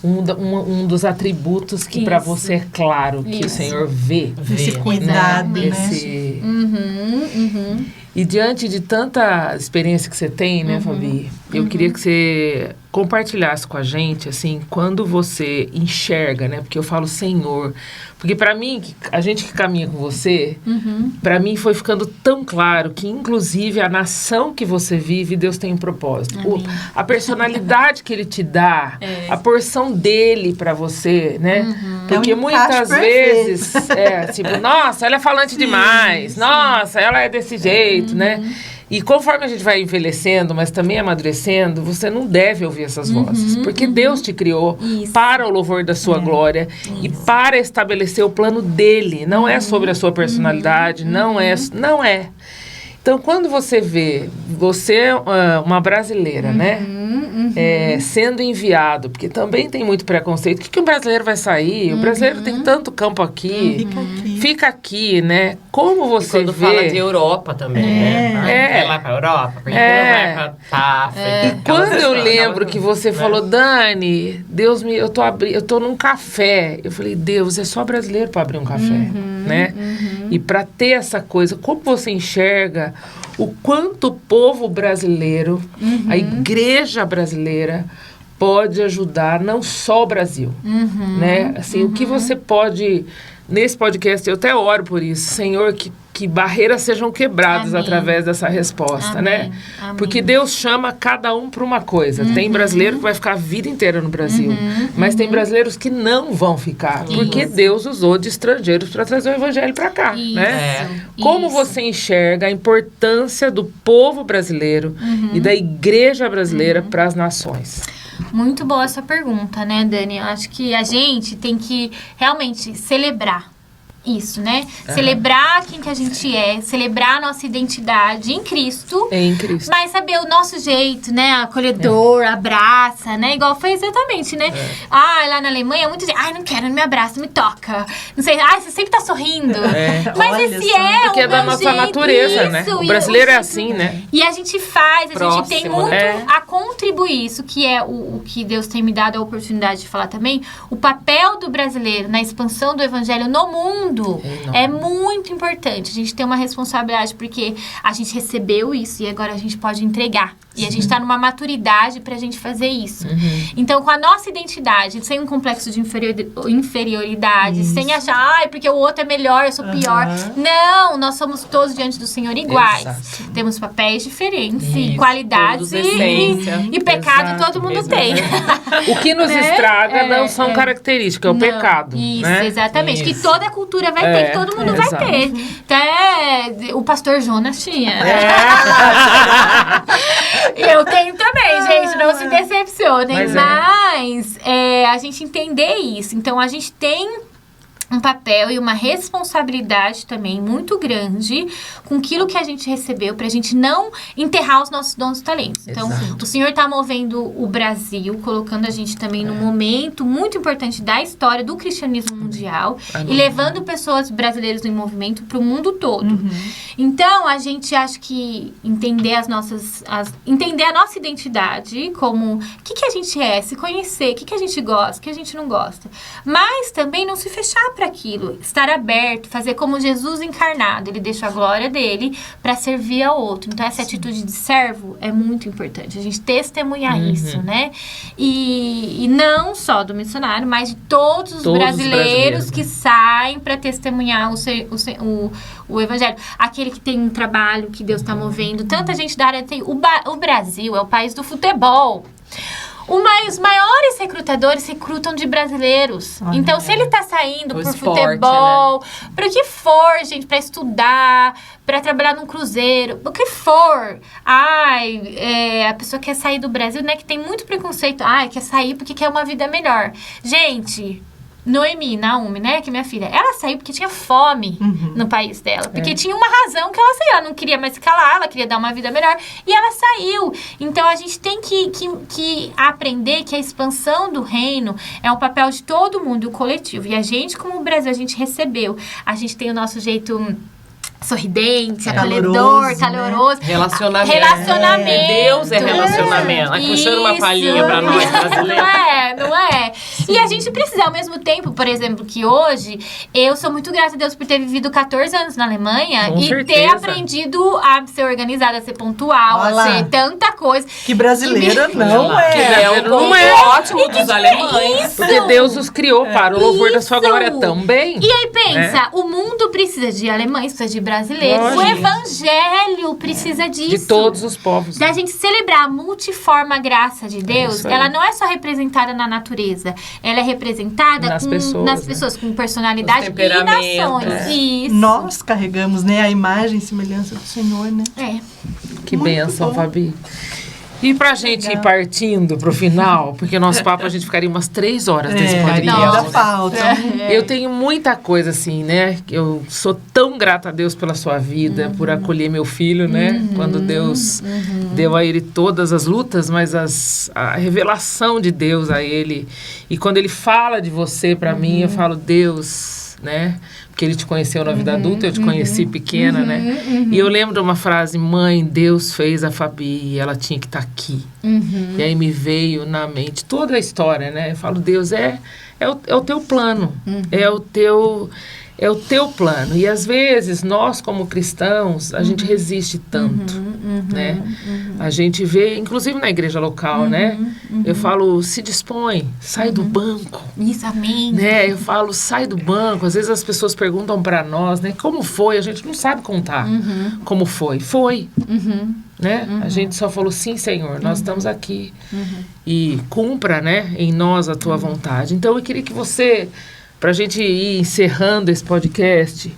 um dos atributos que para você é claro que o Senhor vê. Esse cuidado, né? E diante de tanta experiência que você tem, né, Fabi? Eu queria que você compartilhasse com a gente, assim, quando você enxerga, né? Porque eu falo Senhor. Porque pra mim, a gente que caminha com você, pra mim foi ficando tão claro que, inclusive, a nação que você vive, Deus tem um propósito. A personalidade que Ele te dá, a porção dele pra você, né? Porque muitas vezes, tipo, nossa, ela é falante demais. Nossa, ela é desse jeito, né? E conforme a gente vai envelhecendo, mas também amadurecendo, você não deve ouvir essas vozes. Porque Deus te criou para o louvor da sua glória e para estabelecer o plano dele. Não é sobre a sua personalidade, não é. Então, quando você vê, você é uma brasileira, né? Sendo enviado, porque também tem muito preconceito. O que um brasileiro vai sair? O brasileiro tem tanto campo aqui. Fica aqui, né? Como você quando vê... fala de Europa também, né? Vai lá pra Europa, porque não vai pra África. E quando eu lembro que você falou, Dani, Deus me... Eu tô num café. Eu falei, Deus, é só brasileiro pra abrir um café, né? E pra ter essa coisa, como você enxerga o quanto o povo brasileiro, a igreja brasileira, pode ajudar não só o Brasil, né? Assim, o que você pode... Nesse podcast, eu até oro por isso. Senhor, que barreiras sejam quebradas através dessa resposta, né? Porque Deus chama cada um para uma coisa. Tem brasileiro que vai ficar a vida inteira no Brasil. Mas tem brasileiros que não vão ficar. Porque Deus usou de estrangeiros para trazer o evangelho para cá, né? Como você enxerga a importância do povo brasileiro e da igreja brasileira para as nações? Muito boa essa pergunta, né, Dani? Eu acho que a gente tem que realmente celebrar isso, né? Celebrar quem que a gente é, celebrar a nossa identidade em Cristo. Em Cristo. Mas saber o nosso jeito, né? Acolhedor, abraça, né? Igual foi exatamente, né? Lá na Alemanha, muita gente, não quero, não me abraça, não me toca. Não sei, você sempre tá sorrindo. Mas Olha esse só. Porque é da nossa jeito, natureza, né? O brasileiro é assim, né? E a gente faz, a gente tem muito né? a contribuir. Isso que é o que Deus tem me dado a oportunidade de falar também. O papel do brasileiro na expansão do evangelho no mundo é muito importante. A gente tem uma responsabilidade porque a gente recebeu isso e agora a gente pode entregar. E a gente está numa maturidade pra gente fazer isso. Então, com a nossa identidade, sem um complexo de inferioridade, sem achar, porque o outro é melhor, eu sou pior. Não, nós somos todos diante do Senhor iguais. Exato. Temos papéis diferentes, qualidades e pecado todo mundo tem. O que nos estraga não são características, é o pecado. Isso, né? exatamente. Que toda cultura vai ter, que todo mundo vai ter. Até o pastor Jonas tinha. Eu tenho também, gente, não se decepcionem. Mas a gente entender isso. Então, a gente tem um papel e uma responsabilidade também muito grande com aquilo que a gente recebeu pra gente não enterrar os nossos dons e talentos. Então, o Senhor tá movendo o Brasil, colocando a gente também num momento muito importante da história do cristianismo mundial e levando pessoas brasileiras em movimento pro mundo todo. Então, a gente acha que entender entender a nossa identidade, como o que a gente é, se conhecer, o que a gente gosta, o que a gente não gosta. Mas também não se fechar para aquilo, estar aberto, fazer como Jesus encarnado, ele deixa a glória dele para servir ao outro. Então essa atitude de servo é muito importante, a gente testemunhar isso, né? E não só do missionário, mas de todos os brasileiros que saem para testemunhar o evangelho. Aquele que tem um trabalho que Deus está movendo, tanta gente da área tem. O Brasil é o país do futebol. Os maiores recrutadores recrutam de brasileiros. Então, se ele tá saindo por futebol, para o que for, gente, para estudar, para trabalhar num cruzeiro, o que for. A pessoa quer sair do Brasil, né? Que tem muito preconceito. Quer sair porque quer uma vida melhor. Gente, Naomi, né, que é minha filha, ela saiu porque tinha fome no país dela. Porque tinha uma razão que ela não queria mais ficar lá, ela queria dar uma vida melhor. E ela saiu. Então, a gente tem que aprender que a expansão do reino é um papel de todo mundo, o coletivo. E a gente, como o Brasil, a gente recebeu. A gente tem o nosso jeito sorridente, acolhedor, caloroso. Relacionamento. Deus é relacionamento. Puxando uma palhinha pra nós brasileiros. Não é? E a gente precisa, ao mesmo tempo, por exemplo, que hoje, eu sou muito grata a Deus por ter vivido 14 anos na Alemanha Com e certeza. ter aprendido a ser organizada, a ser pontual, Olha a lá. ser tanta coisa. Que brasileira não Que é. é um Não ponto é. ótimo dos alemães. Porque Deus os criou para o louvor da sua Isso. glória também. E aí pensa, o mundo precisa de alemães, precisa de brasileiros. Lógico. O evangelho precisa disso. De todos os povos. Da gente celebrar a multiforme graça de Deus, isso aí. ela não é só representada na natureza, ela é representada Nas nas pessoas, pessoas, com personalidade Os e temperamentos. nações. Isso. Nós carregamos, né, a imagem e semelhança do Senhor, né? É. Que Muito bênção, bom. Fabi. E pra gente ir partindo pro final, porque nosso papo a gente ficaria umas 3 horas nesse podcast. ainda Nossa. falta. Eu tenho muita coisa assim, né? Eu sou tão grata a Deus pela sua vida, por acolher meu filho, né? Quando Deus deu a ele todas as lutas, mas a revelação de Deus a ele. E quando ele fala de você pra mim, eu falo, Deus, né? Porque ele te conheceu na vida adulta, eu te conheci pequena, né? E eu lembro de uma frase, mãe, Deus fez a Fabi e ela tinha que estar aqui. E aí me veio na mente toda a história, né? Eu falo, Deus, é o teu plano, é o teu plano. E às vezes, nós como cristãos, a gente resiste tanto, né? A gente vê, inclusive na igreja local, né? Eu falo, se dispõe, sai do banco. Isso, amém. Né? Eu falo, sai do banco. Às vezes as pessoas perguntam pra nós, né? Como foi? A gente não sabe contar como foi. Foi. Né? A gente só falou, sim, Senhor, nós estamos aqui. E cumpra, né, em nós a tua vontade. Então, eu queria que você, pra gente ir encerrando esse podcast,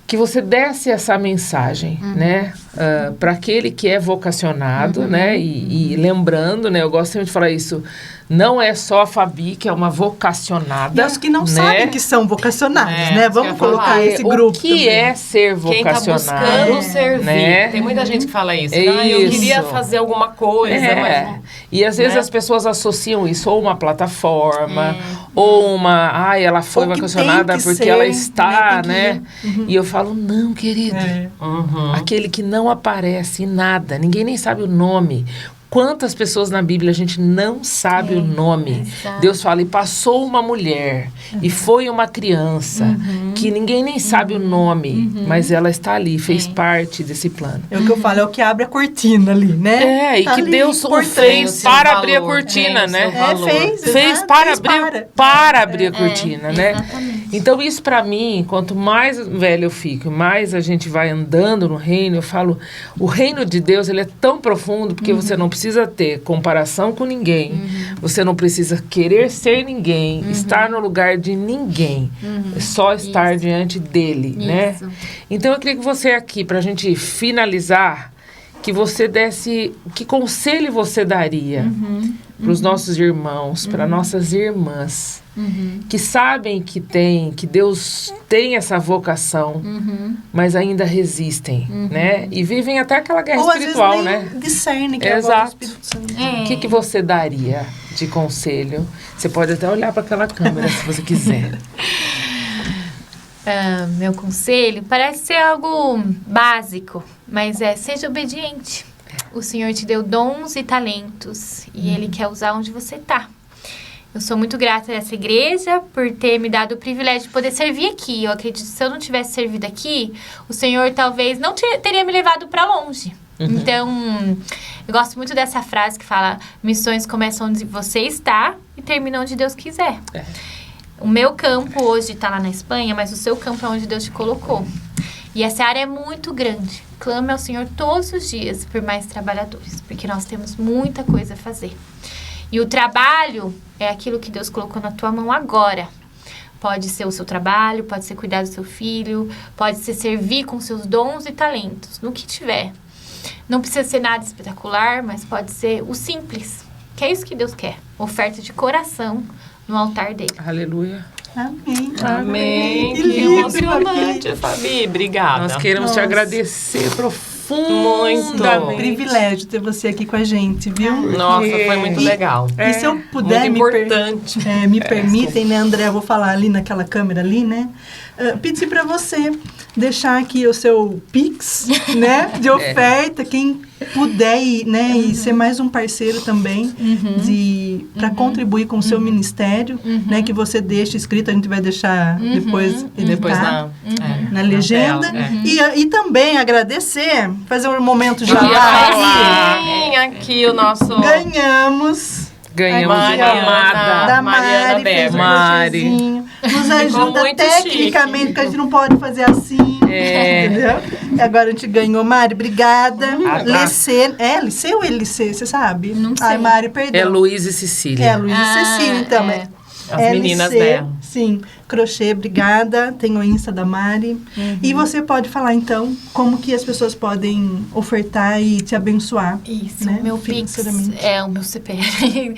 que você desse essa mensagem, né, para aquele que é vocacionado, né, e lembrando, né, eu gosto sempre de falar isso, não é só a Fabi que é uma vocacionada. E os que não né? sabem que são vocacionados, É, né? isso que Vamos eu ia falar. colocar esse grupo O que também. é ser Quem tá vocacionado? buscando servir. né? Tem muita gente que fala isso. É Não, eu isso. queria fazer alguma coisa, mas... E às vezes né? as pessoas associam isso ou uma plataforma, ou uma... ela foi Ou que vocacionada tem que porque ser, ela está, né? né? E eu falo, não, querido. É. Aquele que não aparece em nada, ninguém nem sabe o nome. Quantas pessoas na Bíblia a gente não sabe o nome? exato. Deus fala, e passou uma mulher, e foi uma criança, que ninguém nem sabe o nome, mas ela está ali, fez parte desse plano. É o que eu falo, é o que abre a cortina ali, né? E Tá que ali, Deus o importante. fez seu para valor, abrir a tem cortina, o né? seu valor. Fez exato, para fez abrir, abrir a cortina, né? exatamente. Então, isso pra mim, quanto mais velho eu fico, mais a gente vai andando no reino, eu falo, o reino de Deus, ele é tão profundo, porque você não precisa ter comparação com ninguém, você não precisa querer ser ninguém, estar no lugar de ninguém, é só estar diante dele, né? Isso. Então, eu queria que você aqui, pra gente finalizar, que você desse, que conselho você daria para os nossos irmãos, para nossas irmãs, que sabem que Deus tem essa vocação, mas ainda resistem, né? E vivem até aquela guerra Ou espiritual, às vezes né? nem discerne que é a voz do Exato. Espírito Santo. O que você daria de conselho? Você pode até olhar para aquela câmera se você quiser. Meu conselho parece ser algo básico, mas seja obediente. O Senhor te deu dons e talentos e Ele quer usar onde você está. Eu sou muito grata a essa igreja por ter me dado o privilégio de poder servir aqui. Eu acredito que se eu não tivesse servido aqui, o Senhor talvez não teria me levado para longe. Então, eu gosto muito dessa frase que fala: missões começam onde você está e terminam onde Deus quiser. O meu campo hoje está lá na Espanha, mas o seu campo é onde Deus te colocou. E essa área é muito grande. Clame ao Senhor todos os dias por mais trabalhadores, porque nós temos muita coisa a fazer. E o trabalho é aquilo que Deus colocou na tua mão agora. Pode ser o seu trabalho, pode ser cuidar do seu filho, pode ser servir com seus dons e talentos, no que tiver. Não precisa ser nada espetacular, mas pode ser o simples, que é isso que Deus quer. Oferta de coração no altar dele. Aleluia. Amém. Amém. Que Que lindo, emocionante, Fabi. Obrigada. Nós queremos te agradecer Muito. profundamente. Privilégio ter você aqui com a gente, viu? Nossa, foi muito legal. E se eu puder Muito importante. me permitem, né, André, eu vou falar ali naquela câmera ali, né? pedir para você deixar aqui o seu Pix, né, de oferta, quem puder ir, né, e ser mais um parceiro também para contribuir com o seu ministério, né, que você deixe escrito, a gente vai deixar depois na legenda. E também agradecer, fazer um momento já aqui o nosso... Ganhamos da Mari, fez um nos ajuda tecnicamente, porque a gente não pode fazer assim, entendeu? E agora a gente ganhou. Mari, obrigada. Licê, Licê ou Licê, você sabe? Não sei. Ai, Mari, perdão. É Luiz e Cecília. Luiz e Cecília, então. As meninas dela. Sim, crochê, obrigada. Tem o Insta da Mari. E você pode falar, então, como que as pessoas podem ofertar e te abençoar. Isso, né? o meu Pix é o meu CPF.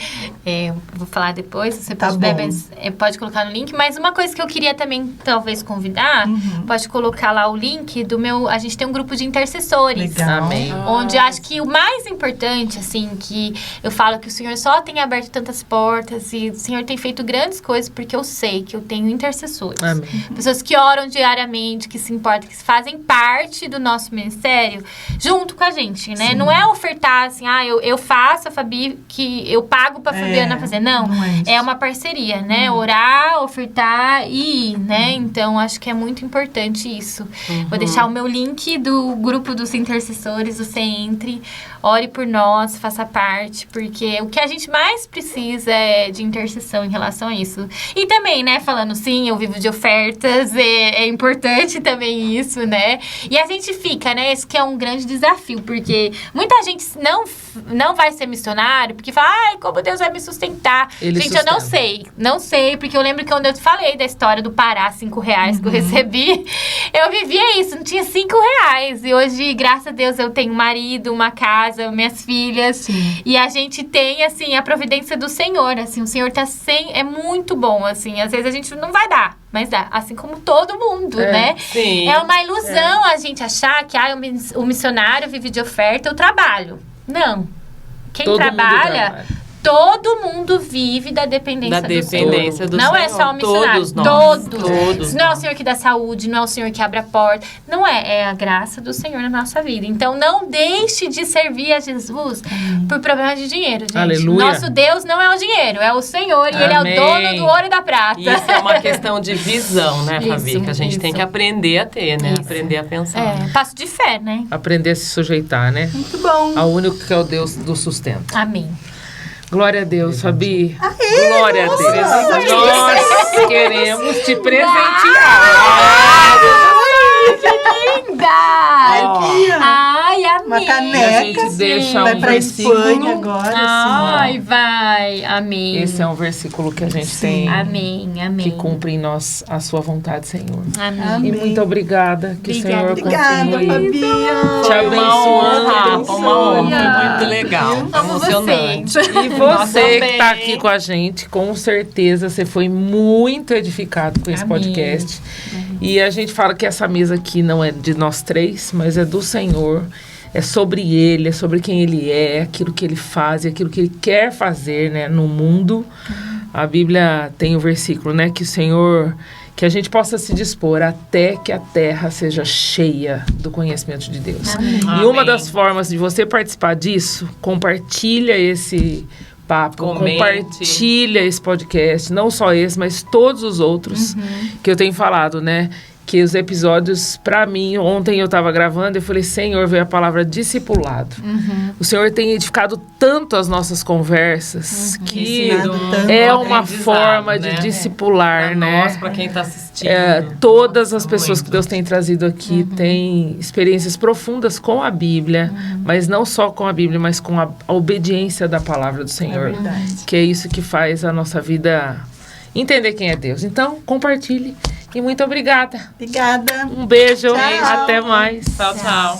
Vou falar depois, você pode colocar no link. Mas uma coisa que eu queria também, talvez, convidar, pode colocar lá o link do meu... A gente tem um grupo de intercessores. Legal. Onde acho que o mais importante, assim, que eu falo que o Senhor só tem aberto tantas portas e o Senhor tem feito grandes coisas, porque eu sei que eu tenho intercessores. Amém. Pessoas que oram diariamente, que se importam, que fazem parte do nosso ministério junto com a gente, né? Sim. Não é ofertar assim, eu faço a Fabi, que eu pago pra Fabiana fazer. Não é uma parceria, né? Orar, ofertar e ir, né? Então, acho que é muito importante isso. Vou deixar o meu link do grupo dos intercessores, você entre, ore por nós, faça parte, porque o que a gente mais precisa é de intercessão em relação a isso. E também, né, falando sim, eu vivo de ofertas, é importante também isso, né? E a gente fica, né, esse que é um grande desafio, porque muita gente não vai ser missionário, porque fala, como Deus vai me sustentar. Gente, eu não sei, porque eu lembro que quando eu te falei da história do Pará, R$5 que eu recebi, eu vivia isso, não tinha R$5. E hoje, graças a Deus, eu tenho um marido, uma casa, minhas filhas, e a gente tem, assim, a providência do Senhor, assim, o Senhor é muito bom, assim, às vezes a gente não vai dar, mas dá, assim como todo mundo, né? Sim. É uma ilusão a gente achar que o missionário vive de oferta, eu trabalho. Não. Quem trabalha, todo mundo vive da dependência do Senhor. Não é só o missionário. Todos. Não é o Senhor que dá saúde, não é o Senhor que abre a porta. Não é. É a graça do Senhor na nossa vida. Então, não deixe de servir a Jesus por problema de dinheiro, gente. Aleluia. Nosso Deus não é o dinheiro, é o Senhor. E Ele é o dono do ouro e da prata. Isso é uma questão de visão, né, Fabi? Que a gente tem que aprender a ter, né? Aprender a pensar. Passo de fé, né? Aprender a se sujeitar, né? Muito bom. Ao único que é o Deus do sustento. Amém. Glória a Deus, Fabi. Glória a Deus. Nós queremos te presentear. Que linda! Aqui, ó. Ai, amém. Uma caneca. E a gente deixa vai um pra versículo. Espanha agora. Ai, vai. Amém. Esse é um versículo que a gente tem. Amém. Que cumpre em nós a sua vontade, Senhor. Amém. E muito obrigada. Que o Senhor continue Fabi. te abençoando. Uma honra, muito legal. Emocionante. E você que está aqui com a gente, com certeza você foi muito edificado com esse podcast. E a gente fala que essa mesa aqui não é de nós três, mas é do Senhor. É sobre Ele, é sobre quem Ele é, aquilo que Ele faz, aquilo que Ele quer fazer, né, no mundo. A Bíblia tem o versículo, né, que o Senhor... Que a gente possa se dispor até que a terra seja cheia do conhecimento de Deus. Amém. E uma das formas de você participar disso, compartilha esse papo, compartilha esse podcast, não só esse, mas todos os outros que eu tenho falado, né? Que os episódios, pra mim, ontem eu tava gravando, eu falei, Senhor, veio a palavra discipulado. O Senhor tem edificado tanto as nossas conversas, que é uma forma de discipular, pra né? Nós, pra quem tá assistindo. Todas as pessoas que Deus tem trazido aqui têm experiências profundas com a Bíblia, mas não só com a Bíblia, mas com a obediência da palavra do Senhor. Que é isso que faz a nossa vida entender quem é Deus. Então, compartilhe. E muito obrigada. Obrigada. Um beijo. Tchau. Até mais. Tchau.